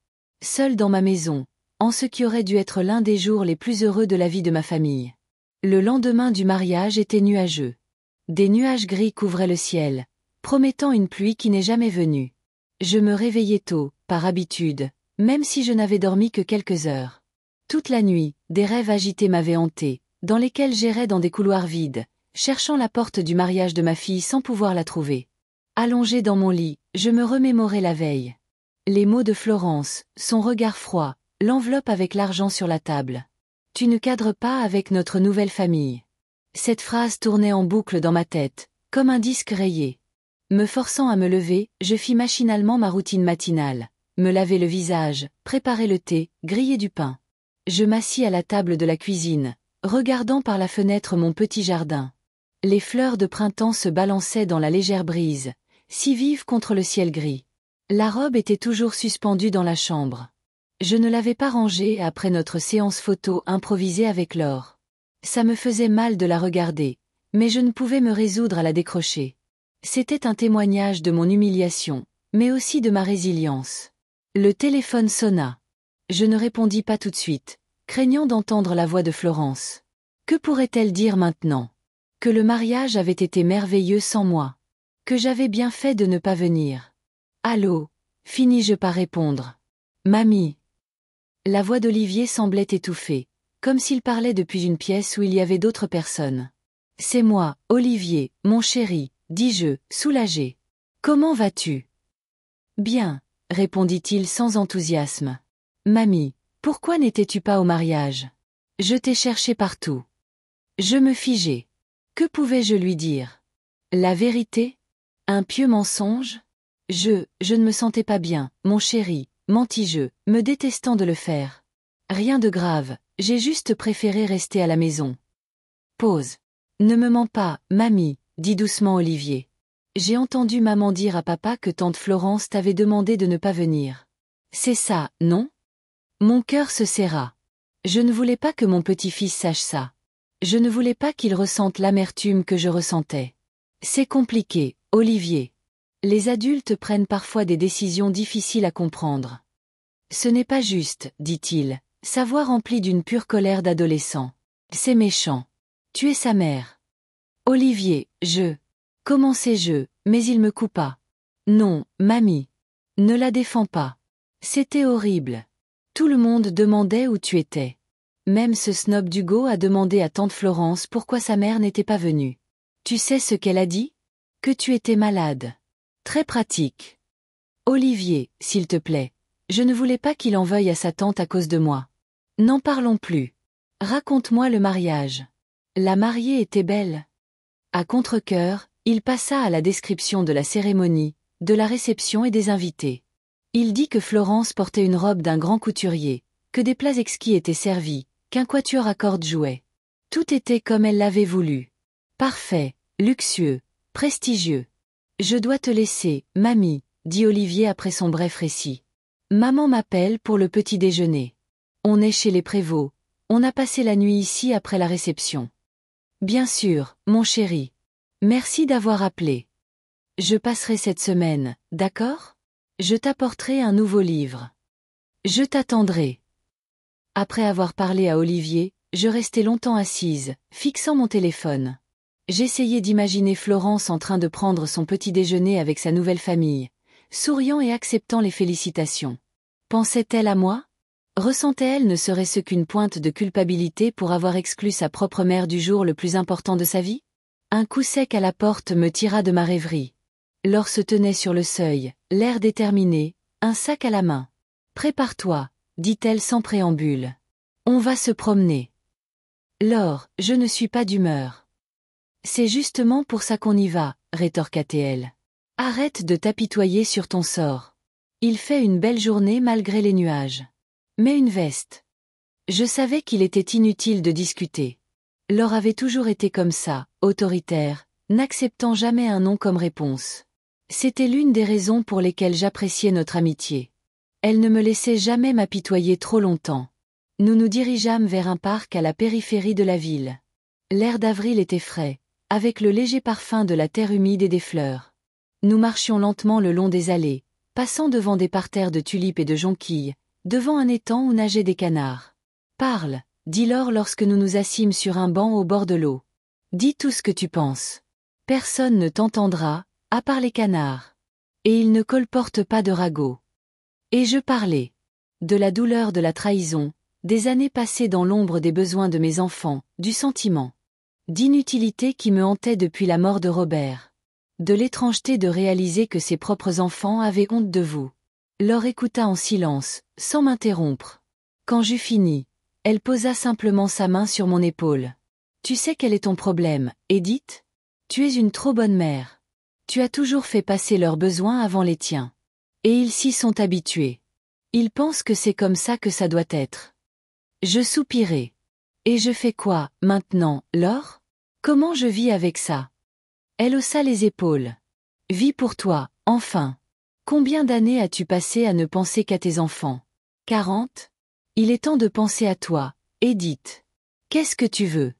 A: Seule dans ma maison, en ce qui aurait dû être l'un des jours les plus heureux de la vie de ma famille. Le lendemain du mariage était nuageux. Des nuages gris couvraient le ciel, promettant une pluie qui n'est jamais venue. Je me réveillai tôt, par habitude, même si je n'avais dormi que quelques heures. Toute la nuit, des rêves agités m'avaient hanté, dans lesquels j'errais dans des couloirs vides, cherchant la porte du mariage de ma fille sans pouvoir la trouver. Allongé dans mon lit, je me remémorais la veille. Les mots de Florence, son regard froid, l'enveloppe avec l'argent sur la table. Tu ne cadres pas avec notre nouvelle famille. Cette phrase tournait en boucle dans ma tête, comme un disque rayé. Me forçant à me lever, je fis machinalement ma routine matinale. Me laver le visage, préparer le thé, griller du pain. Je m'assis à la table de la cuisine, regardant par la fenêtre mon petit jardin. Les fleurs de printemps se balançaient dans la légère brise, si vive contre le ciel gris. La robe était toujours suspendue dans la chambre. Je ne l'avais pas rangée après notre séance photo improvisée avec Laure. Ça me faisait mal de la regarder, mais je ne pouvais me résoudre à la décrocher. C'était un témoignage de mon humiliation, mais aussi de ma résilience. Le téléphone sonna. Je ne répondis pas tout de suite, craignant d'entendre la voix de Florence. Que pourrait-elle dire maintenant? Que le mariage avait été merveilleux sans moi. Que j'avais bien fait de ne pas venir. Allô? Finis-je par répondre. Mamie. La voix d'Olivier semblait étouffée, comme s'il parlait depuis une pièce où il y avait d'autres personnes. C'est moi, Olivier, mon chéri, dis-je, soulagé. Comment vas-tu? Bien, répondit-il sans enthousiasme. Mamie, pourquoi n'étais-tu pas au mariage? Je t'ai cherché partout. Je me figeai. Que pouvais-je lui dire? La vérité? Un pieux mensonge? Je ne me sentais pas bien, mon chéri, mentis-je, me détestant de le faire. Rien de grave, j'ai juste préféré rester à la maison. Pause. Ne me mens pas, mamie, dit doucement Olivier. J'ai entendu maman dire à papa que tante Florence t'avait demandé de ne pas venir. C'est ça, non? Mon cœur se serra. Je ne voulais pas que mon petit-fils sache ça. Je ne voulais pas qu'il ressente l'amertume que je ressentais. C'est compliqué, Olivier. Les adultes prennent parfois des décisions difficiles à comprendre. Ce n'est pas juste, dit-il, sa voix remplie d'une pure colère d'adolescent. C'est méchant. Tu es sa mère. Olivier, commençai-je, mais il me coupa. Non, mamie. Ne la défends pas. C'était horrible. Tout le monde demandait où tu étais. Même ce snob d'Hugo a demandé à tante Florence pourquoi sa mère n'était pas venue. Tu sais ce qu'elle a dit? Que tu étais malade. Très pratique. Olivier, s'il te plaît. Je ne voulais pas qu'il en veuille à sa tante à cause de moi. N'en parlons plus. Raconte-moi le mariage. La mariée était belle. À contre-cœur, il passa à la description de la cérémonie, de la réception et des invités. Il dit que Florence portait une robe d'un grand couturier, que des plats exquis étaient servis, qu'un quatuor à cordes jouait. Tout était comme elle l'avait voulu. Parfait, luxueux, prestigieux. Je dois te laisser, mamie, dit Olivier après son bref récit. Maman m'appelle pour le petit déjeuner. On est chez les Prévost, on a passé la nuit ici après la réception. Bien sûr, mon chéri. Merci d'avoir appelé. Je passerai cette semaine, d'accord? Je t'apporterai un nouveau livre. Je t'attendrai. Après avoir parlé à Olivier, je restai longtemps assise, fixant mon téléphone. J'essayais d'imaginer Florence en train de prendre son petit déjeuner avec sa nouvelle famille, souriant et acceptant les félicitations. Pensait-elle à moi? Ressentait-elle ne serait-ce qu'une pointe de culpabilité pour avoir exclu sa propre mère du jour le plus important de sa vie? Un coup sec à la porte me tira de ma rêverie. Laure se tenait sur le seuil, l'air déterminé, un sac à la main. « Prépare-toi », dit-elle sans préambule. « On va se promener. »« Laure, je ne suis pas d'humeur. »« C'est justement pour ça qu'on y va, » rétorqua-t-elle. « Arrête de t'apitoyer sur ton sort. Il fait une belle journée malgré les nuages. Mets une veste. » Je savais qu'il était inutile de discuter. Laure avait toujours été comme ça, autoritaire, n'acceptant jamais un non comme réponse. C'était l'une des raisons pour lesquelles j'appréciais notre amitié. Elle ne me laissait jamais m'apitoyer trop longtemps. Nous nous dirigeâmes vers un parc à la périphérie de la ville. L'air d'avril était frais, avec le léger parfum de la terre humide et des fleurs. Nous marchions lentement le long des allées, passant devant des parterres de tulipes et de jonquilles, devant un étang où nageaient des canards. « Parle », dit Laure lorsque nous nous assîmes sur un banc au bord de l'eau. « Dis tout ce que tu penses. Personne ne t'entendra, à part les canards. Et ils ne colportent pas de ragots. » Et je parlais. De la douleur de la trahison, des années passées dans l'ombre des besoins de mes enfants, du sentiment d'inutilité qui me hantait depuis la mort de Robert. De l'étrangeté de réaliser que ses propres enfants avaient honte de vous. Laure écouta en silence, sans m'interrompre. Quand j'eus fini, elle posa simplement sa main sur mon épaule. « Tu sais quel est ton problème, Edith? Tu es une trop bonne mère. Tu as toujours fait passer leurs besoins avant les tiens. Et ils s'y sont habitués. Ils pensent que c'est comme ça que ça doit être. » Je soupirai. « Et je fais quoi, maintenant, Laure? Comment je vis avec ça? » Elle haussa les épaules. « Vis pour toi, enfin. Combien d'années as-tu passé à ne penser qu'à tes enfants? 40? Il est temps de penser à toi, Edith. Qu'est-ce que tu veux?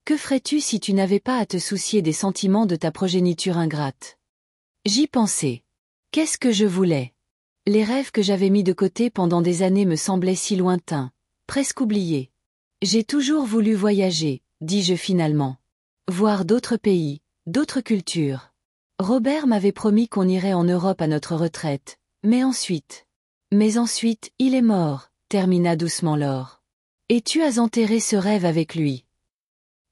A: Que ferais-tu si tu n'avais pas à te soucier des sentiments de ta progéniture ingrate? » J'y pensais. Qu'est-ce que je voulais? Les rêves que j'avais mis de côté pendant des années me semblaient si lointains, presque oubliés. J'ai toujours voulu voyager, dis-je finalement. Voir d'autres pays, d'autres cultures. Robert m'avait promis qu'on irait en Europe à notre retraite, mais ensuite, il est mort, termina doucement Laure. Et tu as enterré ce rêve avec lui.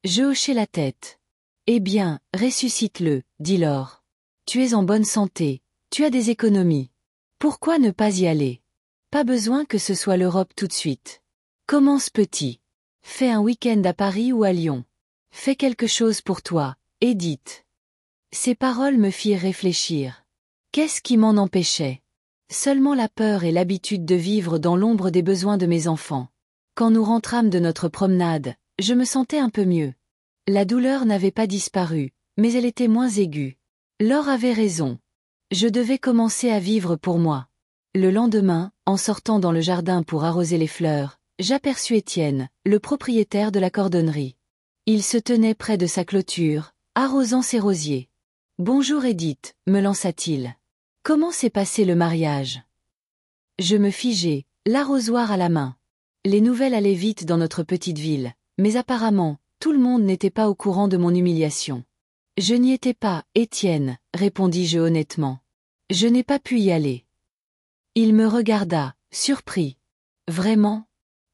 A: Je hochai la tête. Eh bien, ressuscite-le, dit Laure. Tu es en bonne santé, tu as des économies. Pourquoi ne pas y aller? Pas besoin que ce soit l'Europe tout de suite. Commence petit. Fais un week-end à Paris ou à Lyon. Fais quelque chose pour toi, Edith. Ces paroles me firent réfléchir. Qu'est-ce qui m'en empêchait? Seulement la peur et l'habitude de vivre dans l'ombre des besoins de mes enfants. Quand nous rentrâmes de notre promenade, je me sentais un peu mieux. La douleur n'avait pas disparu, mais elle était moins aiguë. Laure avait raison. Je devais commencer à vivre pour moi. Le lendemain, en sortant dans le jardin pour arroser les fleurs, j'aperçus Étienne, le propriétaire de la cordonnerie. Il se tenait près de sa clôture, arrosant ses rosiers. « Bonjour Edith », me lança-t-il. « Comment s'est passé le mariage ?» Je me figeai, l'arrosoir à la main. Les nouvelles allaient vite dans notre petite ville, mais apparemment, tout le monde n'était pas au courant de mon humiliation. « Je n'y étais pas, Étienne, » répondis-je honnêtement. « Je n'ai pas pu y aller. » Il me regarda, surpris. « Vraiment?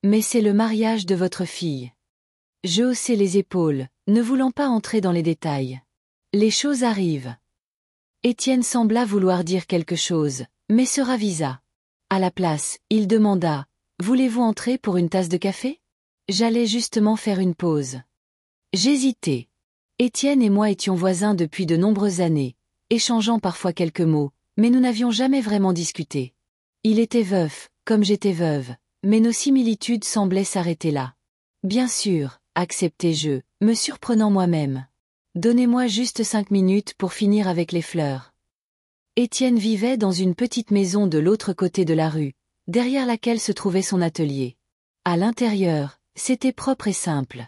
A: Mais c'est le mariage de votre fille. » Je haussai les épaules, ne voulant pas entrer dans les détails. Les choses arrivent. Étienne sembla vouloir dire quelque chose, mais se ravisa. À la place, il demanda « Voulez-vous entrer pour une tasse de café ?» J'allais justement faire une pause. J'hésitais. Étienne et moi étions voisins depuis de nombreuses années, échangeant parfois quelques mots, mais nous n'avions jamais vraiment discuté. Il était veuf, comme j'étais veuve, mais nos similitudes semblaient s'arrêter là. Bien sûr, acceptai-je, me surprenant moi-même. Donnez-moi juste 5 minutes pour finir avec les fleurs. Étienne vivait dans une petite maison de l'autre côté de la rue, derrière laquelle se trouvait son atelier. À l'intérieur, c'était propre et simple.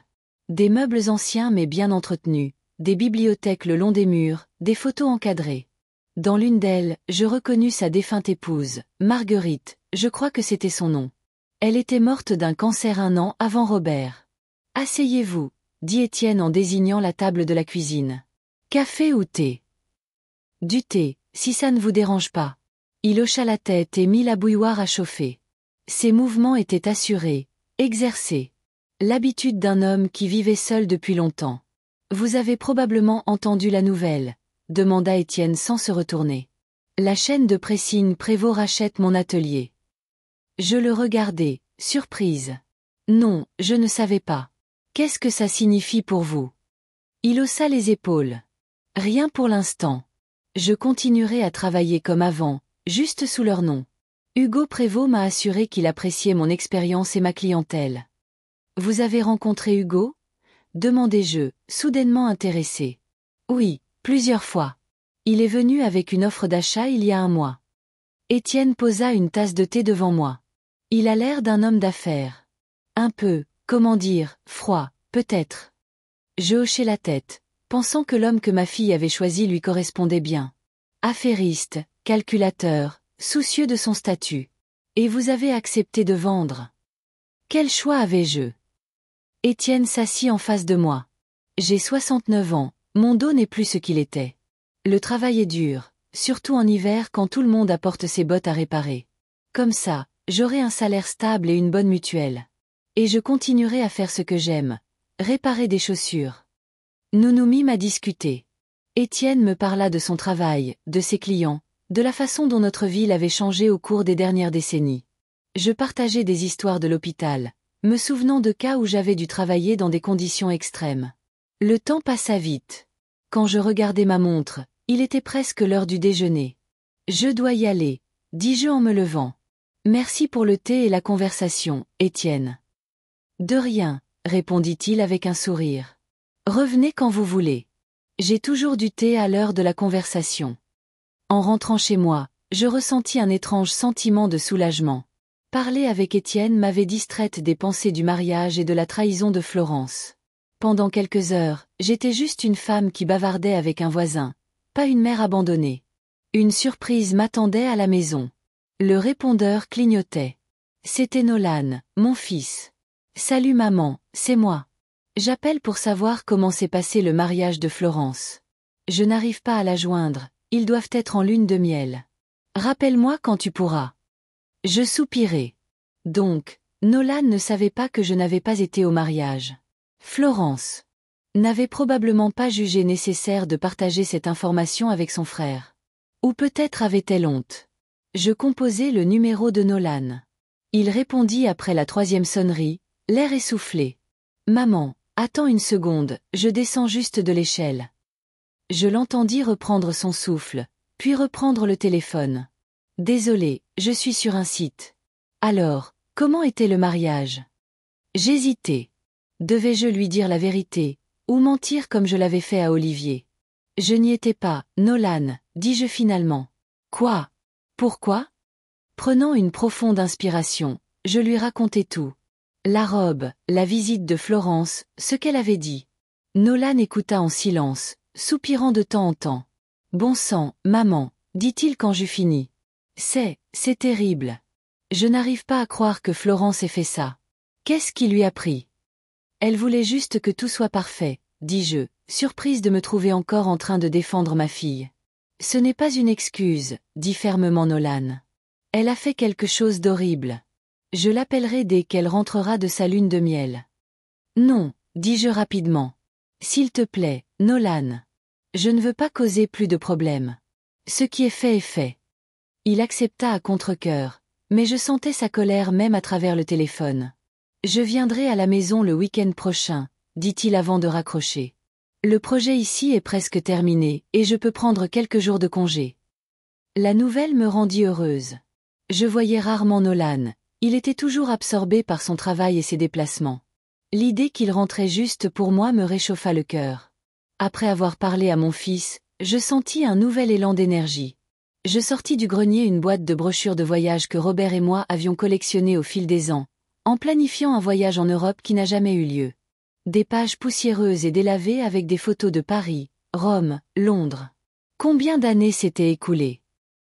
A: Des meubles anciens mais bien entretenus, des bibliothèques le long des murs, des photos encadrées. Dans l'une d'elles, je reconnus sa défunte épouse, Marguerite, je crois que c'était son nom. Elle était morte d'un cancer 1 an avant Robert. « Asseyez-vous », dit Étienne en désignant la table de la cuisine. « Café ou thé ?»« Du thé, si ça ne vous dérange pas. » Il hocha la tête et mit la bouilloire à chauffer. Ses mouvements étaient assurés, exercés. L'habitude d'un homme qui vivait seul depuis longtemps. « Vous avez probablement entendu la nouvelle ?» demanda Étienne sans se retourner. « La chaîne de pressing Prévost rachète mon atelier. » Je le regardai, surprise. « Non, je ne savais pas. Qu'est-ce que ça signifie pour vous ?» Il haussa les épaules. « Rien pour l'instant. Je continuerai à travailler comme avant, juste sous leur nom. Hugo Prévost m'a assuré qu'il appréciait mon expérience et ma clientèle. »« Vous avez rencontré Hugo ?» demandai-je, soudainement intéressé. « Oui, plusieurs fois. Il est venu avec une offre d'achat il y a 1 mois. » Étienne posa une tasse de thé devant moi. Il a l'air d'un homme d'affaires. Un peu, comment dire, froid, peut-être. Je hochai la tête, pensant que l'homme que ma fille avait choisi lui correspondait bien. Affairiste, calculateur, soucieux de son statut. Et vous avez accepté de vendre. Quel choix avais-je? Étienne s'assit en face de moi. J'ai 69 ans, mon dos n'est plus ce qu'il était. Le travail est dur, surtout en hiver quand tout le monde apporte ses bottes à réparer. Comme ça, j'aurai un salaire stable et une bonne mutuelle. Et je continuerai à faire ce que j'aime, réparer des chaussures. Nous nous mîmes à discuter. Étienne me parla de son travail, de ses clients, de la façon dont notre ville avait changé au cours des dernières décennies. Je partageais des histoires de l'hôpital, me souvenant de cas où j'avais dû travailler dans des conditions extrêmes. Le temps passa vite. Quand je regardai ma montre, il était presque l'heure du déjeuner. « Je dois y aller », dis-je en me levant. « Merci pour le thé et la conversation, Étienne. »« De rien », répondit-il avec un sourire. « Revenez quand vous voulez. J'ai toujours du thé à l'heure de la conversation. » En rentrant chez moi, je ressentis un étrange sentiment de soulagement. Parler avec Étienne m'avait distraite des pensées du mariage et de la trahison de Florence. Pendant quelques heures, j'étais juste une femme qui bavardait avec un voisin, pas une mère abandonnée. Une surprise m'attendait à la maison. Le répondeur clignotait. C'était Nolan, mon fils. « Salut maman, c'est moi. J'appelle pour savoir comment s'est passé le mariage de Florence. Je n'arrive pas à la joindre, ils doivent être en lune de miel. Rappelle-moi quand tu pourras. » Je soupirai. Donc, Nolan ne savait pas que je n'avais pas été au mariage. Florence n'avait probablement pas jugé nécessaire de partager cette information avec son frère. Ou peut-être avait-elle honte. Je composai le numéro de Nolan. Il répondit après la 3e sonnerie, l'air essoufflé. Maman, attends une seconde, je descends juste de l'échelle. Je l'entendis reprendre son souffle, puis reprendre le téléphone. Désolé, je suis sur un site. Alors, comment était le mariage? J'hésitais. Devais-je lui dire la vérité, ou mentir comme je l'avais fait à Olivier? Je n'y étais pas, Nolan, dis-je finalement. Quoi? Pourquoi? Prenant une profonde inspiration, je lui racontai tout. La robe, la visite de Florence, ce qu'elle avait dit. Nolan écouta en silence, soupirant de temps en temps. Bon sang, maman, dit-il quand j'eus fini. C'est terrible. Je n'arrive pas à croire que Florence ait fait ça. Qu'est-ce qui lui a pris? Elle voulait juste que tout soit parfait, dis-je, surprise de me trouver encore en train de défendre ma fille. Ce n'est pas une excuse, dit fermement Nolan. Elle a fait quelque chose d'horrible. Je l'appellerai dès qu'elle rentrera de sa lune de miel. Non, dis-je rapidement. S'il te plaît, Nolan. Je ne veux pas causer plus de problèmes. Ce qui est fait est fait. Il accepta à contre-cœur, mais je sentais sa colère même à travers le téléphone. Je viendrai à la maison le week-end prochain, dit-il avant de raccrocher. Le projet ici est presque terminé, et je peux prendre quelques jours de congé. La nouvelle me rendit heureuse. Je voyais rarement Nolan, il était toujours absorbé par son travail et ses déplacements. L'idée qu'il rentrait juste pour moi me réchauffa le cœur. Après avoir parlé à mon fils, je sentis un nouvel élan d'énergie. Je sortis du grenier une boîte de brochures de voyage que Robert et moi avions collectionnées au fil des ans, en planifiant un voyage en Europe qui n'a jamais eu lieu. Des pages poussiéreuses et délavées avec des photos de Paris, Rome, Londres. Combien d'années s'étaient écoulées?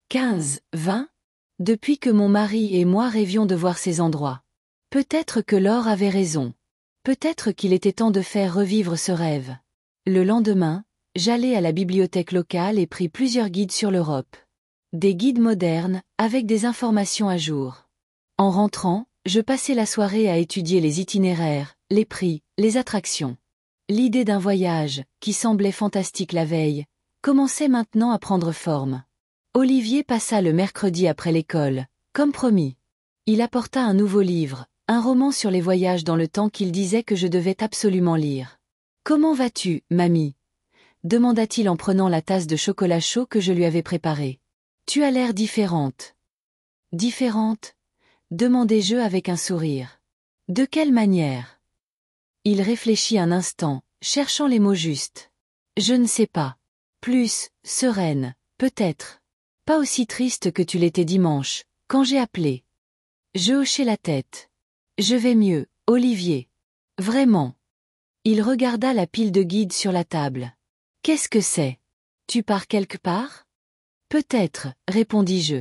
A: 15, 20? Depuis que mon mari et moi rêvions de voir ces endroits. Peut-être que Laure avait raison. Peut-être qu'il était temps de faire revivre ce rêve. Le lendemain, j'allai à la bibliothèque locale et pris plusieurs guides sur l'Europe. Des guides modernes, avec des informations à jour. En rentrant, je passai la soirée à étudier les itinéraires, les prix, les attractions. L'idée d'un voyage, qui semblait fantastique la veille, commençait maintenant à prendre forme. Olivier passa le mercredi après l'école, comme promis. Il apporta un nouveau livre, un roman sur les voyages dans le temps qu'il disait que je devais absolument lire. « Comment vas-tu, mamie » demanda-t-il en prenant la tasse de chocolat chaud que je lui avais préparée. « Tu as l'air différente. » « Différente » demandai-je avec un sourire. « De quelle manière ?» Il réfléchit un instant, cherchant les mots justes. « Je ne sais pas. Plus, sereine, peut-être. Pas aussi triste que tu l'étais dimanche, quand j'ai appelé. » Je hochai la tête. « Je vais mieux, Olivier. Vraiment. » Il regarda la pile de guides sur la table. « Qu'est-ce que c'est? Tu pars quelque part? » « Peut-être, répondis-je.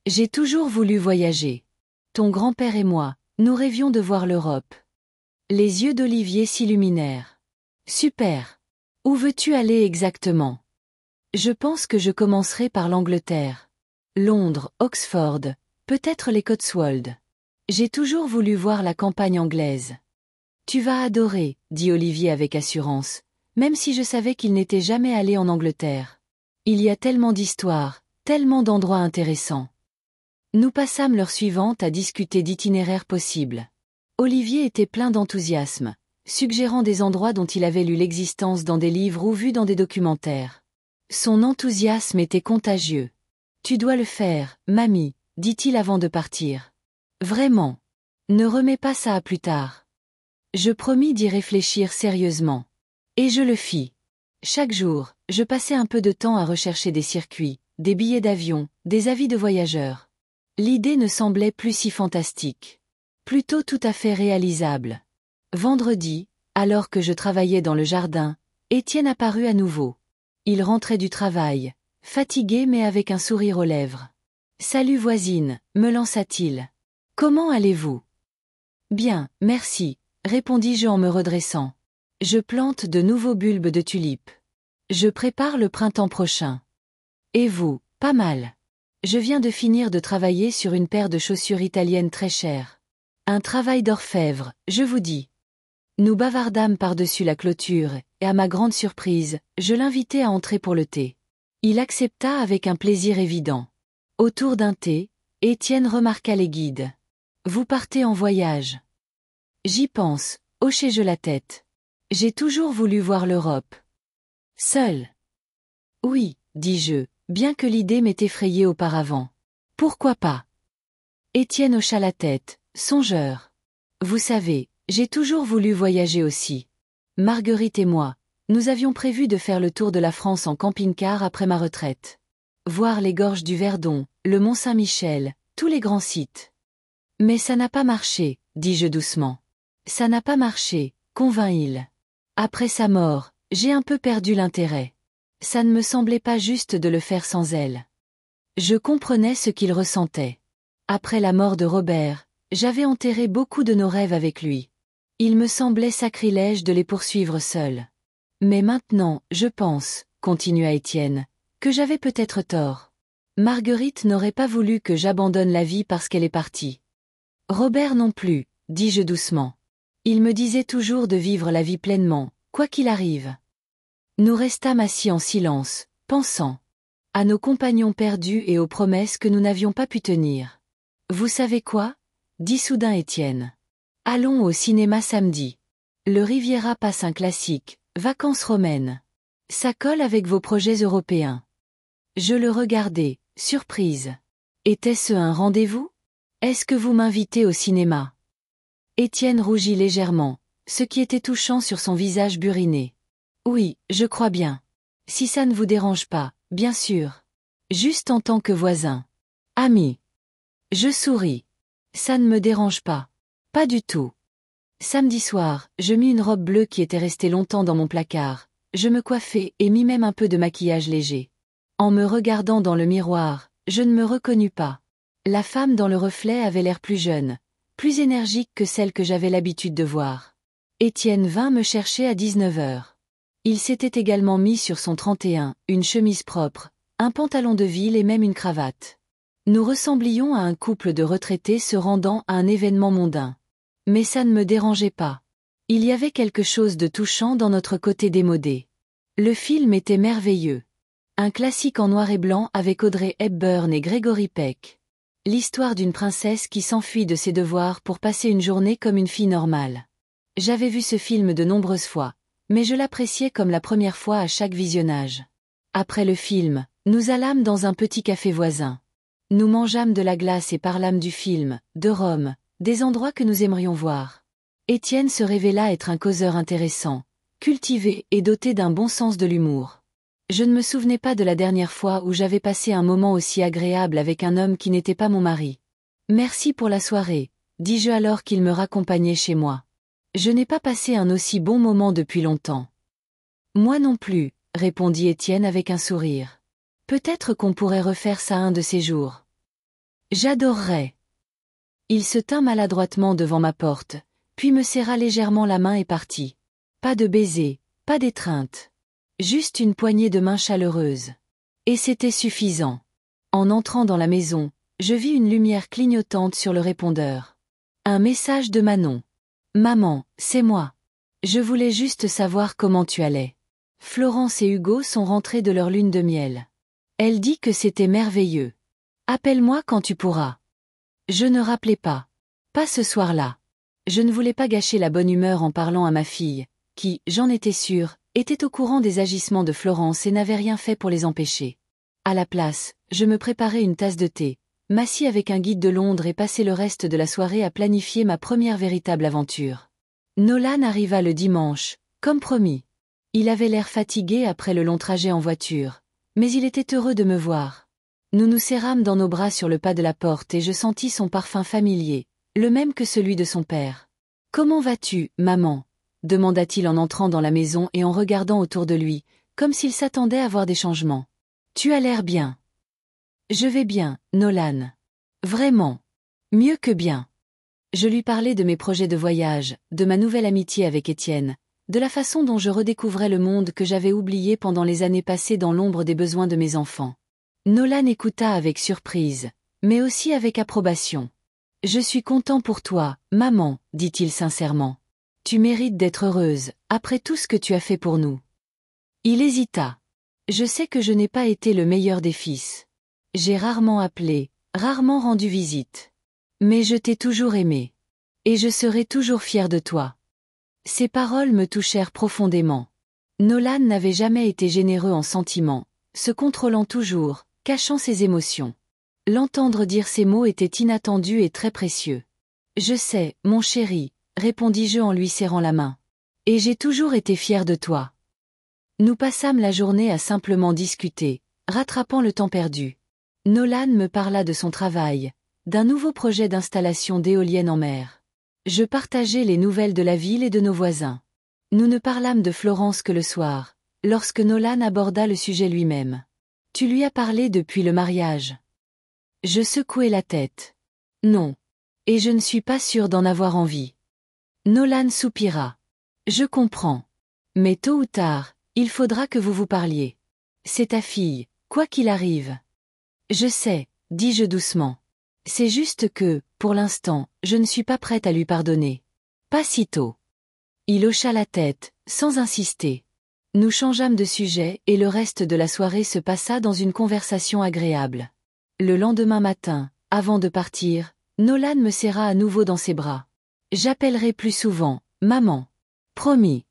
A: J'ai toujours voulu voyager. Ton grand-père et moi, nous rêvions de voir l'Europe. » Les yeux d'Olivier s'illuminèrent. « Super. Où veux-tu aller exactement? » Je pense que je commencerai par l'Angleterre. Londres, Oxford, peut-être les Cotswolds. J'ai toujours voulu voir la campagne anglaise. Tu vas adorer, dit Olivier avec assurance, même si je savais qu'il n'était jamais allé en Angleterre. Il y a tellement d'histoires, tellement d'endroits intéressants. Nous passâmes l'heure suivante à discuter d'itinéraires possibles. Olivier était plein d'enthousiasme, suggérant des endroits dont il avait lu l'existence dans des livres ou vu dans des documentaires. Son enthousiasme était contagieux. « Tu dois le faire, mamie, dit-il avant de partir. Vraiment. Ne remets pas ça à plus tard. » Je promis d'y réfléchir sérieusement. Et je le fis. Chaque jour, je passais un peu de temps à rechercher des circuits, des billets d'avion, des avis de voyageurs. L'idée ne semblait plus si fantastique. Plutôt tout à fait réalisable. Vendredi, alors que je travaillais dans le jardin, Étienne apparut à nouveau. Il rentrait du travail, fatigué mais avec un sourire aux lèvres. « Salut voisine, me lança-t-il. Comment allez-vous? » « Bien, merci, répondis-je en me redressant. Je plante de nouveaux bulbes de tulipes. Je prépare le printemps prochain. Et vous, pas mal. Je viens de finir de travailler sur une paire de chaussures italiennes très chères. Un travail d'orfèvre, je vous dis. Nous bavardâmes par-dessus la clôture, et à ma grande surprise, je l'invitai à entrer pour le thé. Il accepta avec un plaisir évident. Autour d'un thé, Étienne remarqua les guides. Vous partez en voyage. J'y pense, hochai-je la tête. J'ai toujours voulu voir l'Europe. Seul. Oui, dis-je, bien que l'idée m'ait effrayé auparavant. Pourquoi pas? Étienne hocha la tête, songeur. Vous savez, j'ai toujours voulu voyager aussi. Marguerite et moi, nous avions prévu de faire le tour de la France en camping-car après ma retraite. Voir les gorges du Verdon, le Mont Saint-Michel, tous les grands sites. Mais ça n'a pas marché, dis-je doucement. Ça n'a pas marché, convint-il. Après sa mort, j'ai un peu perdu l'intérêt. Ça ne me semblait pas juste de le faire sans elle. Je comprenais ce qu'il ressentait. Après la mort de Robert, j'avais enterré beaucoup de nos rêves avec lui. Il me semblait sacrilège de les poursuivre seul. Mais maintenant, je pense, continua Étienne, que j'avais peut-être tort. Marguerite n'aurait pas voulu que j'abandonne la vie parce qu'elle est partie. Robert non plus, dis-je doucement. Il me disait toujours de vivre la vie pleinement, quoi qu'il arrive. Nous restâmes assis en silence, pensant à nos compagnons perdus et aux promesses que nous n'avions pas pu tenir. Vous savez quoi? Dit soudain Étienne. Allons au cinéma samedi. Le Riviera passe un classique, Vacances romaines. Ça colle avec vos projets européens. Je le regardais, surprise. Était-ce un rendez-vous? Est-ce que vous m'invitez au cinéma? Étienne rougit légèrement, ce qui était touchant sur son visage buriné. Oui, je crois bien. Si ça ne vous dérange pas, bien sûr. Juste en tant que voisin. Ami. Je souris. Ça ne me dérange pas. Pas du tout. Samedi soir, je mis une robe bleue qui était restée longtemps dans mon placard. Je me coiffai et mis même un peu de maquillage léger. En me regardant dans le miroir, je ne me reconnus pas. La femme dans le reflet avait l'air plus jeune, plus énergique que celle que j'avais l'habitude de voir. Étienne vint me chercher à 19 heures. Il s'était également mis sur son 31, une chemise propre, un pantalon de ville et même une cravate. Nous ressemblions à un couple de retraités se rendant à un événement mondain. Mais ça ne me dérangeait pas. Il y avait quelque chose de touchant dans notre côté démodé. Le film était merveilleux. Un classique en noir et blanc avec Audrey Hepburn et Gregory Peck. L'histoire d'une princesse qui s'enfuit de ses devoirs pour passer une journée comme une fille normale. J'avais vu ce film de nombreuses fois, mais je l'appréciais comme la première fois à chaque visionnage. Après le film, nous allâmes dans un petit café voisin. Nous mangeâmes de la glace et parlâmes du film, de Rome, des endroits que nous aimerions voir. Étienne se révéla être un causeur intéressant, cultivé et doté d'un bon sens de l'humour. Je ne me souvenais pas de la dernière fois où j'avais passé un moment aussi agréable avec un homme qui n'était pas mon mari. Merci pour la soirée, dis-je alors qu'il me raccompagnait chez moi. Je n'ai pas passé un aussi bon moment depuis longtemps. Moi non plus, répondit Étienne avec un sourire. Peut-être qu'on pourrait refaire ça un de ces jours. J'adorerais. Il se tint maladroitement devant ma porte, puis me serra légèrement la main et partit. Pas de baiser, pas d'étreinte. Juste une poignée de main chaleureuse. Et c'était suffisant. En entrant dans la maison, je vis une lumière clignotante sur le répondeur. Un message de Manon. Maman, c'est moi. Je voulais juste savoir comment tu allais. Florence et Hugo sont rentrés de leur lune de miel. Elle dit que c'était merveilleux. Appelle-moi quand tu pourras. Je ne rappelais pas. Pas ce soir-là. Je ne voulais pas gâcher la bonne humeur en parlant à ma fille, qui, j'en étais sûre, était au courant des agissements de Florence et n'avait rien fait pour les empêcher. À la place, je me préparais une tasse de thé, m'assis avec un guide de Londres et passai le reste de la soirée à planifier ma première véritable aventure. Nolan arriva le dimanche, comme promis. Il avait l'air fatigué après le long trajet en voiture, mais il était heureux de me voir. Nous nous serrâmes dans nos bras sur le pas de la porte et je sentis son parfum familier, le même que celui de son père. « Comment vas-tu, maman ?» demanda-t-il en entrant dans la maison et en regardant autour de lui, comme s'il s'attendait à voir des changements. « Tu as l'air bien. »« Je vais bien, Nolan. »« Vraiment. Mieux que bien. » Je lui parlais de mes projets de voyage, de ma nouvelle amitié avec Étienne, de la façon dont je redécouvrais le monde que j'avais oublié pendant les années passées dans l'ombre des besoins de mes enfants. Nolan écouta avec surprise, mais aussi avec approbation. « Je suis content pour toi, maman, dit-il sincèrement. Tu mérites d'être heureuse, après tout ce que tu as fait pour nous. » Il hésita. Je sais que je n'ai pas été le meilleur des fils. J'ai rarement appelé, rarement rendu visite. Mais je t'ai toujours aimé. Et je serai toujours fière de toi. Ces paroles me touchèrent profondément. Nolan n'avait jamais été généreux en sentiments, se contrôlant toujours, cachant ses émotions. L'entendre dire ces mots était inattendu et très précieux. Je sais, mon chéri, répondis-je en lui serrant la main. Et j'ai toujours été fière de toi. Nous passâmes la journée à simplement discuter, rattrapant le temps perdu. Nolan me parla de son travail, d'un nouveau projet d'installation d'éoliennes en mer. Je partageai les nouvelles de la ville et de nos voisins. Nous ne parlâmes de Florence que le soir, lorsque Nolan aborda le sujet lui-même. Tu lui as parlé depuis le mariage? Je secouai la tête. Non. Et je ne suis pas sûre d'en avoir envie. Nolan soupira. Je comprends. Mais tôt ou tard, il faudra que vous vous parliez. C'est ta fille, quoi qu'il arrive. Je sais, dis-je doucement. C'est juste que, pour l'instant, je ne suis pas prête à lui pardonner. Pas si tôt. Il hocha la tête, sans insister. Nous changeâmes de sujet et le reste de la soirée se passa dans une conversation agréable. Le lendemain matin, avant de partir, Nolan me serra à nouveau dans ses bras. J'appellerai plus souvent, maman. Promis.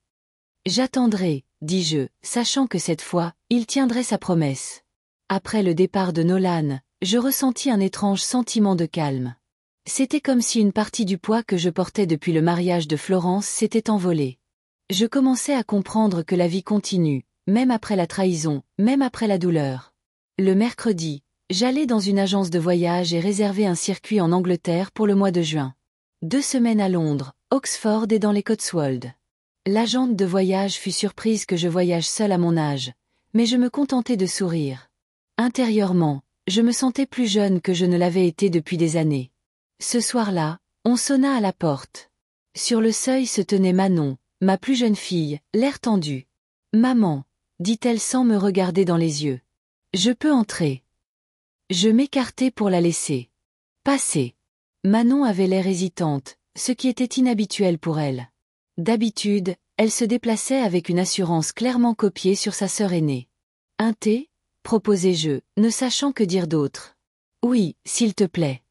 A: J'attendrai, dis-je, sachant que cette fois, il tiendrait sa promesse. Après le départ de Nolan, je ressentis un étrange sentiment de calme. C'était comme si une partie du poids que je portais depuis le mariage de Florence s'était envolée. Je commençais à comprendre que la vie continue, même après la trahison, même après la douleur. Le mercredi, j'allai dans une agence de voyage et réservai un circuit en Angleterre pour le mois de juin. 2 semaines à Londres, Oxford et dans les Cotswolds. L'agente de voyage fut surprise que je voyage seule à mon âge, mais je me contentais de sourire. Intérieurement, je me sentais plus jeune que je ne l'avais été depuis des années. Ce soir-là, on sonna à la porte. Sur le seuil se tenait Manon, ma plus jeune fille, l'air tendu. « Maman », dit-elle sans me regarder dans les yeux. « Je peux entrer ?» Je m'écartai pour la laisser. « Passez ». Manon avait l'air hésitante, ce qui était inhabituel pour elle. D'habitude, elle se déplaçait avec une assurance clairement copiée sur sa sœur aînée. « Un thé ?» proposai-je, ne sachant que dire d'autre. « Oui, s'il te plaît. »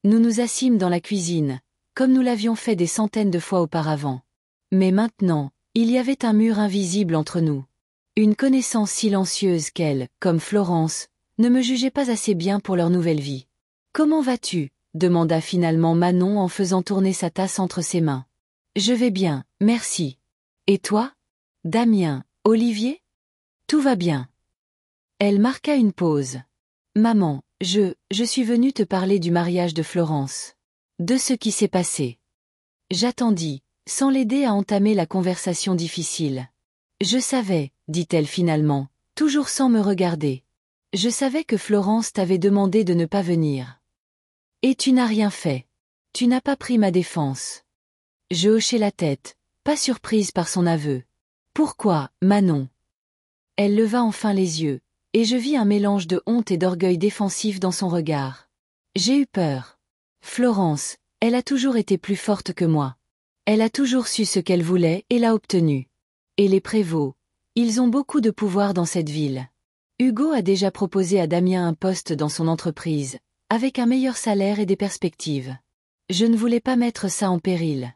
A: Nous nous assîmes dans la cuisine, comme nous l'avions fait des centaines de fois auparavant. Mais maintenant, il y avait un mur invisible entre nous. Une connaissance silencieuse qu'elle, comme Florence, ne me jugeait pas assez bien pour leur nouvelle vie. « Comment vas-tu » demanda finalement Manon en faisant tourner sa tasse entre ses mains. « Je vais bien, merci. Et toi ? Damien, Olivier ? Tout va bien. » Elle marqua une pause. « Maman, je suis venue te parler du mariage de Florence. De ce qui s'est passé. » J'attendis, sans l'aider à entamer la conversation difficile. « Je savais, » dit-elle finalement, toujours sans me regarder. « Je savais que Florence t'avait demandé de ne pas venir. Et tu n'as rien fait. Tu n'as pas pris ma défense. » Je hochai la tête, pas surprise par son aveu. « Pourquoi, Manon ?» Elle leva enfin les yeux, et je vis un mélange de honte et d'orgueil défensif dans son regard. J'ai eu peur. Florence, elle a toujours été plus forte que moi. Elle a toujours su ce qu'elle voulait et l'a obtenu. Et les prévôts, ils ont beaucoup de pouvoir dans cette ville. Hugo a déjà proposé à Damien un poste dans son entreprise, avec un meilleur salaire et des perspectives. Je ne voulais pas mettre ça en péril.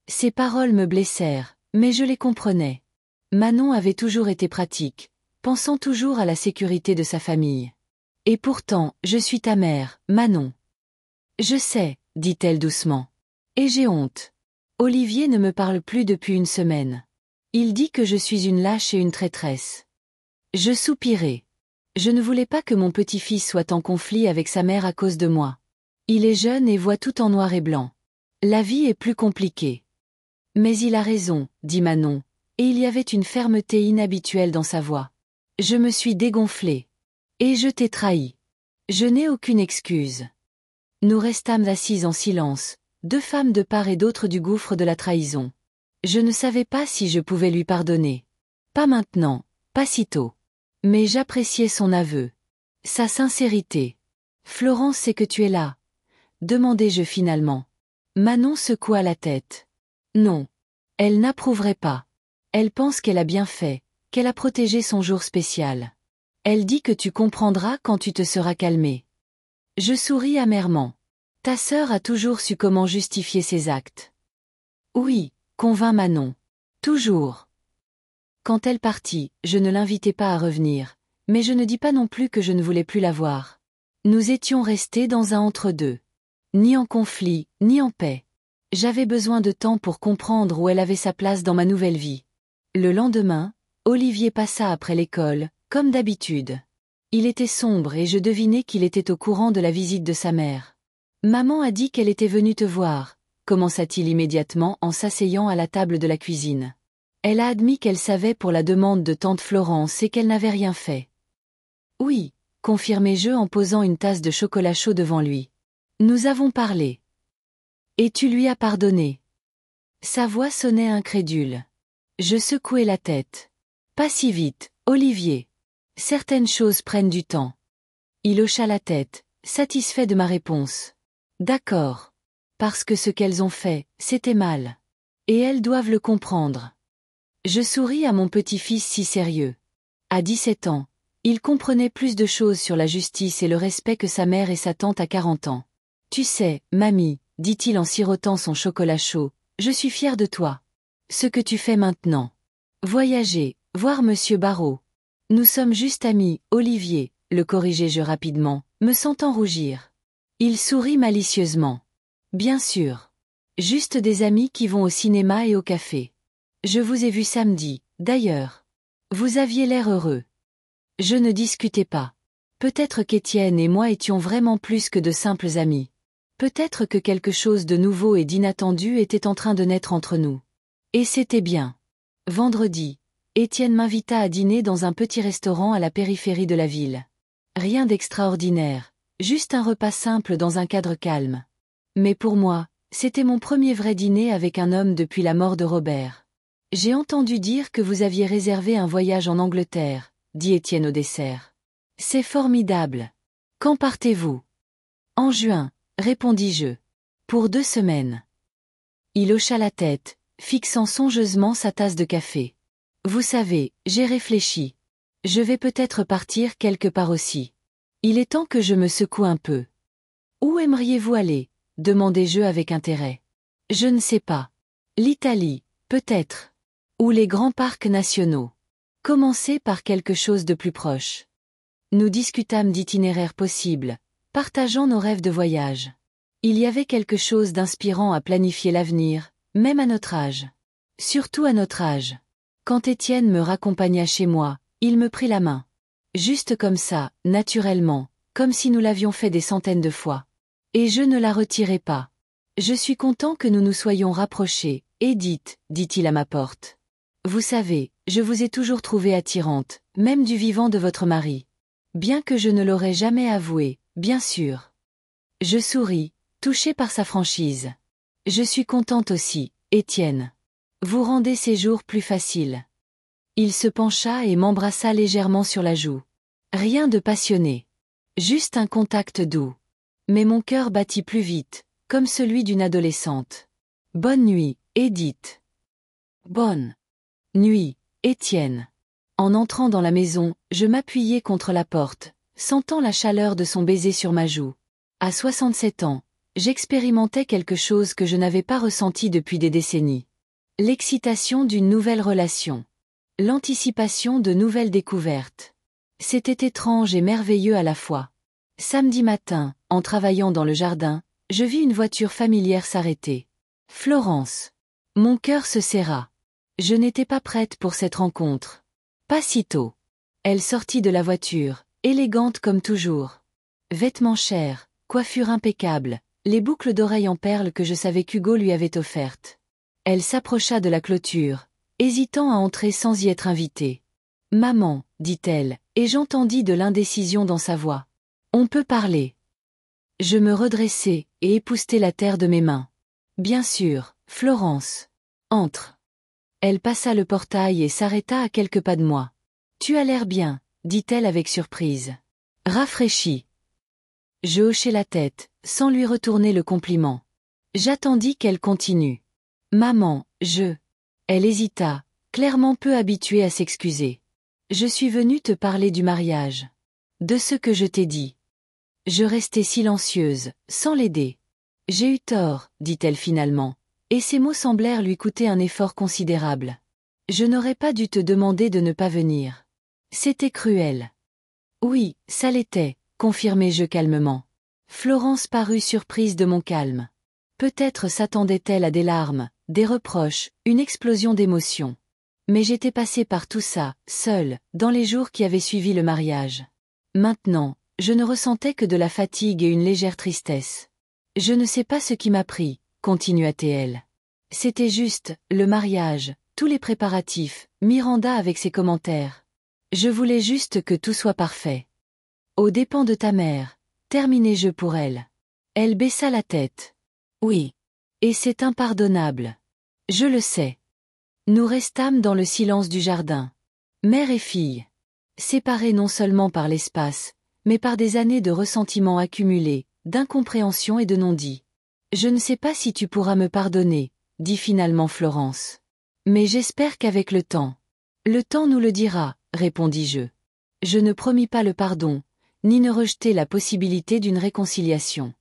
A: Ces paroles me blessèrent, mais je les comprenais. Manon avait toujours été pratique, pensant toujours à la sécurité de sa famille. Et pourtant, je suis ta mère, Manon. Je sais, dit-elle doucement. Et j'ai honte. Olivier ne me parle plus depuis une semaine. Il dit que je suis une lâche et une traîtresse. Je soupirai. Je ne voulais pas que mon petit-fils soit en conflit avec sa mère à cause de moi. Il est jeune et voit tout en noir et blanc. La vie est plus compliquée. Mais il a raison, dit Manon, et il y avait une fermeté inhabituelle dans sa voix. Je me suis dégonflée. Et je t'ai trahi. Je n'ai aucune excuse. Nous restâmes assises en silence, 2 femmes de part et d'autre du gouffre de la trahison. Je ne savais pas si je pouvais lui pardonner. Pas maintenant, pas si tôt. Mais j'appréciais son aveu. Sa sincérité. Florence sait que tu es là. Demandai-je finalement. Manon secoua la tête. Non. Elle n'approuverait pas. Elle pense qu'elle a bien fait, qu'elle a protégé son jour spécial. Elle dit que tu comprendras quand tu te seras calmé. Je souris amèrement. Ta sœur a toujours su comment justifier ses actes. Oui, convint Manon. Toujours. Quand elle partit, je ne l'invitai pas à revenir, mais je ne dis pas non plus que je ne voulais plus la voir. Nous étions restés dans un entre-deux. Ni en conflit, ni en paix. J'avais besoin de temps pour comprendre où elle avait sa place dans ma nouvelle vie. Le lendemain, Olivier passa après l'école, comme d'habitude. Il était sombre et je devinai qu'il était au courant de la visite de sa mère. Maman a dit qu'elle était venue te voir, commença-t-il immédiatement en s'asseyant à la table de la cuisine. Elle a admis qu'elle savait pour la demande de tante Florence et qu'elle n'avait rien fait. Oui, confirmai-je en posant une tasse de chocolat chaud devant lui. Nous avons parlé. Et tu lui as pardonné. Sa voix sonnait incrédule. Je secouai la tête. Pas si vite, Olivier. Certaines choses prennent du temps. Il hocha la tête, satisfait de ma réponse. D'accord. Parce que ce qu'elles ont fait, c'était mal. Et elles doivent le comprendre. Je souris à mon petit-fils si sérieux. À 17 ans, il comprenait plus de choses sur la justice et le respect que sa mère et sa tante à 40 ans. Tu sais, mamie, dit-il en sirotant son chocolat chaud, je suis fier de toi. Ce que tu fais maintenant. Voyager, voir monsieur Barrault. Nous sommes juste amis, Olivier, le corrigeai-je rapidement, me sentant rougir. Il sourit malicieusement. Bien sûr. Juste des amis qui vont au cinéma et au café. Je vous ai vu samedi, d'ailleurs. Vous aviez l'air heureux. Je ne discutais pas. Peut-être qu'Étienne et moi étions vraiment plus que de simples amis. Peut-être que quelque chose de nouveau et d'inattendu était en train de naître entre nous. Et c'était bien. Vendredi, Étienne m'invita à dîner dans un petit restaurant à la périphérie de la ville. Rien d'extraordinaire, juste un repas simple dans un cadre calme. Mais pour moi, c'était mon premier vrai dîner avec un homme depuis la mort de Robert. J'ai entendu dire que vous aviez réservé un voyage en Angleterre, dit Étienne au dessert. C'est formidable. Quand partez-vous? En juin, répondis-je. Pour 2 semaines. Il hocha la tête, fixant songeusement sa tasse de café. Vous savez, j'ai réfléchi. Je vais peut-être partir quelque part aussi. Il est temps que je me secoue un peu. Où aimeriez-vous aller? Demandai-je avec intérêt. Je ne sais pas. L'Italie, peut-être. Ou les grands parcs nationaux. Commencez par quelque chose de plus proche. Nous discutâmes d'itinéraires possibles, partageant nos rêves de voyage. Il y avait quelque chose d'inspirant à planifier l'avenir, même à notre âge. Surtout à notre âge. Quand Étienne me raccompagna chez moi, il me prit la main. Juste comme ça, naturellement, comme si nous l'avions fait des centaines de fois. Et je ne la retirai pas. Je suis content que nous nous soyons rapprochés, Edith, dit-il à ma porte. Vous savez, je vous ai toujours trouvée attirante, même du vivant de votre mari. Bien que je ne l'aurais jamais avoué, bien sûr. Je souris, touché par sa franchise. Je suis contente aussi, Étienne. Vous rendez ces jours plus faciles. Il se pencha et m'embrassa légèrement sur la joue. Rien de passionné. Juste un contact doux. Mais mon cœur battit plus vite, comme celui d'une adolescente. Bonne nuit, Edith. Bonne nuit, Étienne. En entrant dans la maison, je m'appuyai contre la porte, sentant la chaleur de son baiser sur ma joue. À 67 ans, j'expérimentais quelque chose que je n'avais pas ressenti depuis des décennies. L'excitation d'une nouvelle relation. L'anticipation de nouvelles découvertes. C'était étrange et merveilleux à la fois. Samedi matin, en travaillant dans le jardin, je vis une voiture familière s'arrêter. Florence. Mon cœur se serra. Je n'étais pas prête pour cette rencontre. Pas si tôt. Elle sortit de la voiture, élégante comme toujours. Vêtements chers, coiffure impeccable, les boucles d'oreilles en perles que je savais qu'Hugo lui avait offertes. Elle s'approcha de la clôture, hésitant à entrer sans y être invitée. « Maman, dit-elle, et j'entendis de l'indécision dans sa voix. On peut parler. Je me redressai et époussetai la terre de mes mains. Bien sûr, Florence. Entre. Elle passa le portail et s'arrêta à quelques pas de moi. Tu as l'air bien, dit-elle avec surprise. Rafraîchie. Je hochai la tête, sans lui retourner le compliment. J'attendis qu'elle continue. Maman, je... Elle hésita, clairement peu habituée à s'excuser. Je suis venue te parler du mariage. De ce que je t'ai dit. Je restai silencieuse, sans l'aider. J'ai eu tort, dit-elle finalement, et ces mots semblèrent lui coûter un effort considérable. Je n'aurais pas dû te demander de ne pas venir. C'était cruel. Oui, ça l'était, confirmai-je calmement. Florence parut surprise de mon calme. Peut-être s'attendait-elle à des larmes, des reproches, une explosion d'émotions. Mais j'étais passée par tout ça, seule, dans les jours qui avaient suivi le mariage. Maintenant, je ne ressentais que de la fatigue et une légère tristesse. Je ne sais pas ce qui m'a pris, continua-t-elle. C'était juste, le mariage, tous les préparatifs, Miranda avec ses commentaires. Je voulais juste que tout soit parfait. Aux dépens de ta mère, terminai-je pour elle. Elle baissa la tête. Oui. Et c'est impardonnable. Je le sais. Nous restâmes dans le silence du jardin. Mère et fille. Séparées non seulement par l'espace, mais par des années de ressentiments accumulés, d'incompréhension et de non-dits. Je ne sais pas si tu pourras me pardonner, dit finalement Florence. Mais j'espère qu'avec le temps nous le dira, répondis-je. Je ne promis pas le pardon, ni ne rejetai la possibilité d'une réconciliation.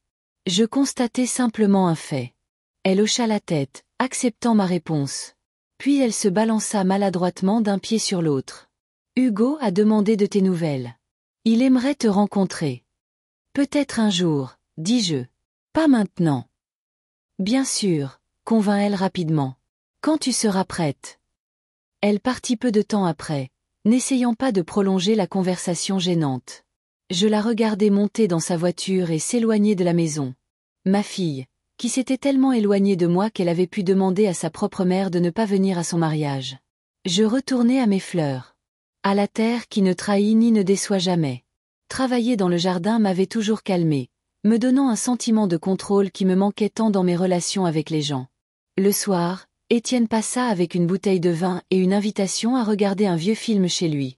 A: Je constatai simplement un fait. Elle hocha la tête, acceptant ma réponse. Puis elle se balança maladroitement d'un pied sur l'autre. Hugo a demandé de tes nouvelles. Il aimerait te rencontrer. Peut-être un jour, dis-je. Pas maintenant. Bien sûr, convint-elle rapidement. Quand tu seras prête. Elle partit peu de temps après, n'essayant pas de prolonger la conversation gênante. Je la regardai monter dans sa voiture et s'éloigner de la maison. Ma fille, qui s'était tellement éloignée de moi qu'elle avait pu demander à sa propre mère de ne pas venir à son mariage. Je retournai à mes fleurs. À la terre qui ne trahit ni ne déçoit jamais. Travailler dans le jardin m'avait toujours calmée, me donnant un sentiment de contrôle qui me manquait tant dans mes relations avec les gens. Le soir, Étienne passa avec une bouteille de vin et une invitation à regarder un vieux film chez lui.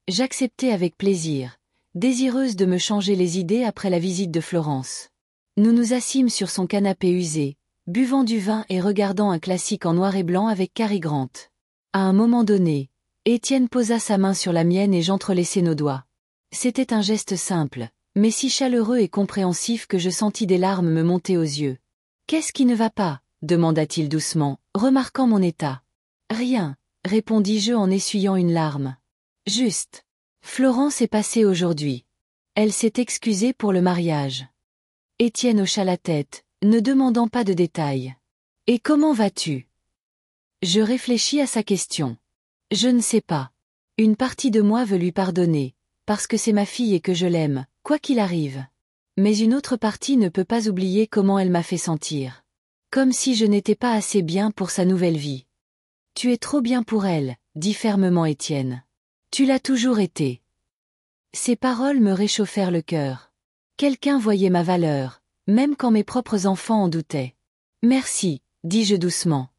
A: J'acceptai avec plaisir, désireuse de me changer les idées après la visite de Florence. Nous nous assîmes sur son canapé usé, buvant du vin et regardant un classique en noir et blanc avec Cary Grant. À un moment donné, Étienne posa sa main sur la mienne et j'entrelaissai nos doigts. C'était un geste simple, mais si chaleureux et compréhensif que je sentis des larmes me monter aux yeux. « Qu'est-ce qui ne va pas ?» demanda-t-il doucement, remarquant mon état. « Rien, » répondis-je en essuyant une larme. « Juste. Florence est passée aujourd'hui. Elle s'est excusée pour le mariage. » Étienne hocha la tête, ne demandant pas de détails. « Et comment vas-tu » Je réfléchis à sa question. Je ne sais pas. Une partie de moi veut lui pardonner, parce que c'est ma fille et que je l'aime, quoi qu'il arrive. Mais une autre partie ne peut pas oublier comment elle m'a fait sentir. Comme si je n'étais pas assez bien pour sa nouvelle vie. Tu es trop bien pour elle, dit fermement Étienne. Tu l'as toujours été. Ces paroles me réchauffèrent le cœur. Quelqu'un voyait ma valeur, même quand mes propres enfants en doutaient. Merci, dis-je doucement.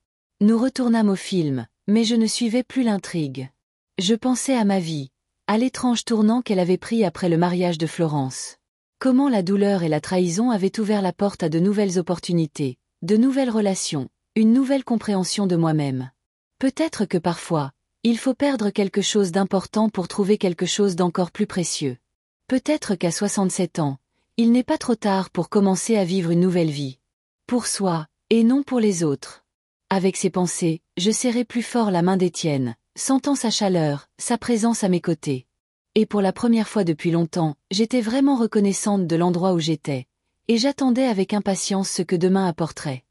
A: Nous retournâmes au film, mais je ne suivais plus l'intrigue. Je pensais à ma vie, à l'étrange tournant qu'elle avait pris après le mariage de Florence. Comment la douleur et la trahison avaient ouvert la porte à de nouvelles opportunités, de nouvelles relations, une nouvelle compréhension de moi-même. Peut-être que parfois, il faut perdre quelque chose d'important pour trouver quelque chose d'encore plus précieux. Peut-être qu'à 67 ans, il n'est pas trop tard pour commencer à vivre une nouvelle vie. Pour soi, et non pour les autres. Avec ces pensées, je serrai plus fort la main d'Étienne, sentant sa chaleur, sa présence à mes côtés. Et pour la première fois depuis longtemps, j'étais vraiment reconnaissante de l'endroit où j'étais, et j'attendais avec impatience ce que demain apporterait.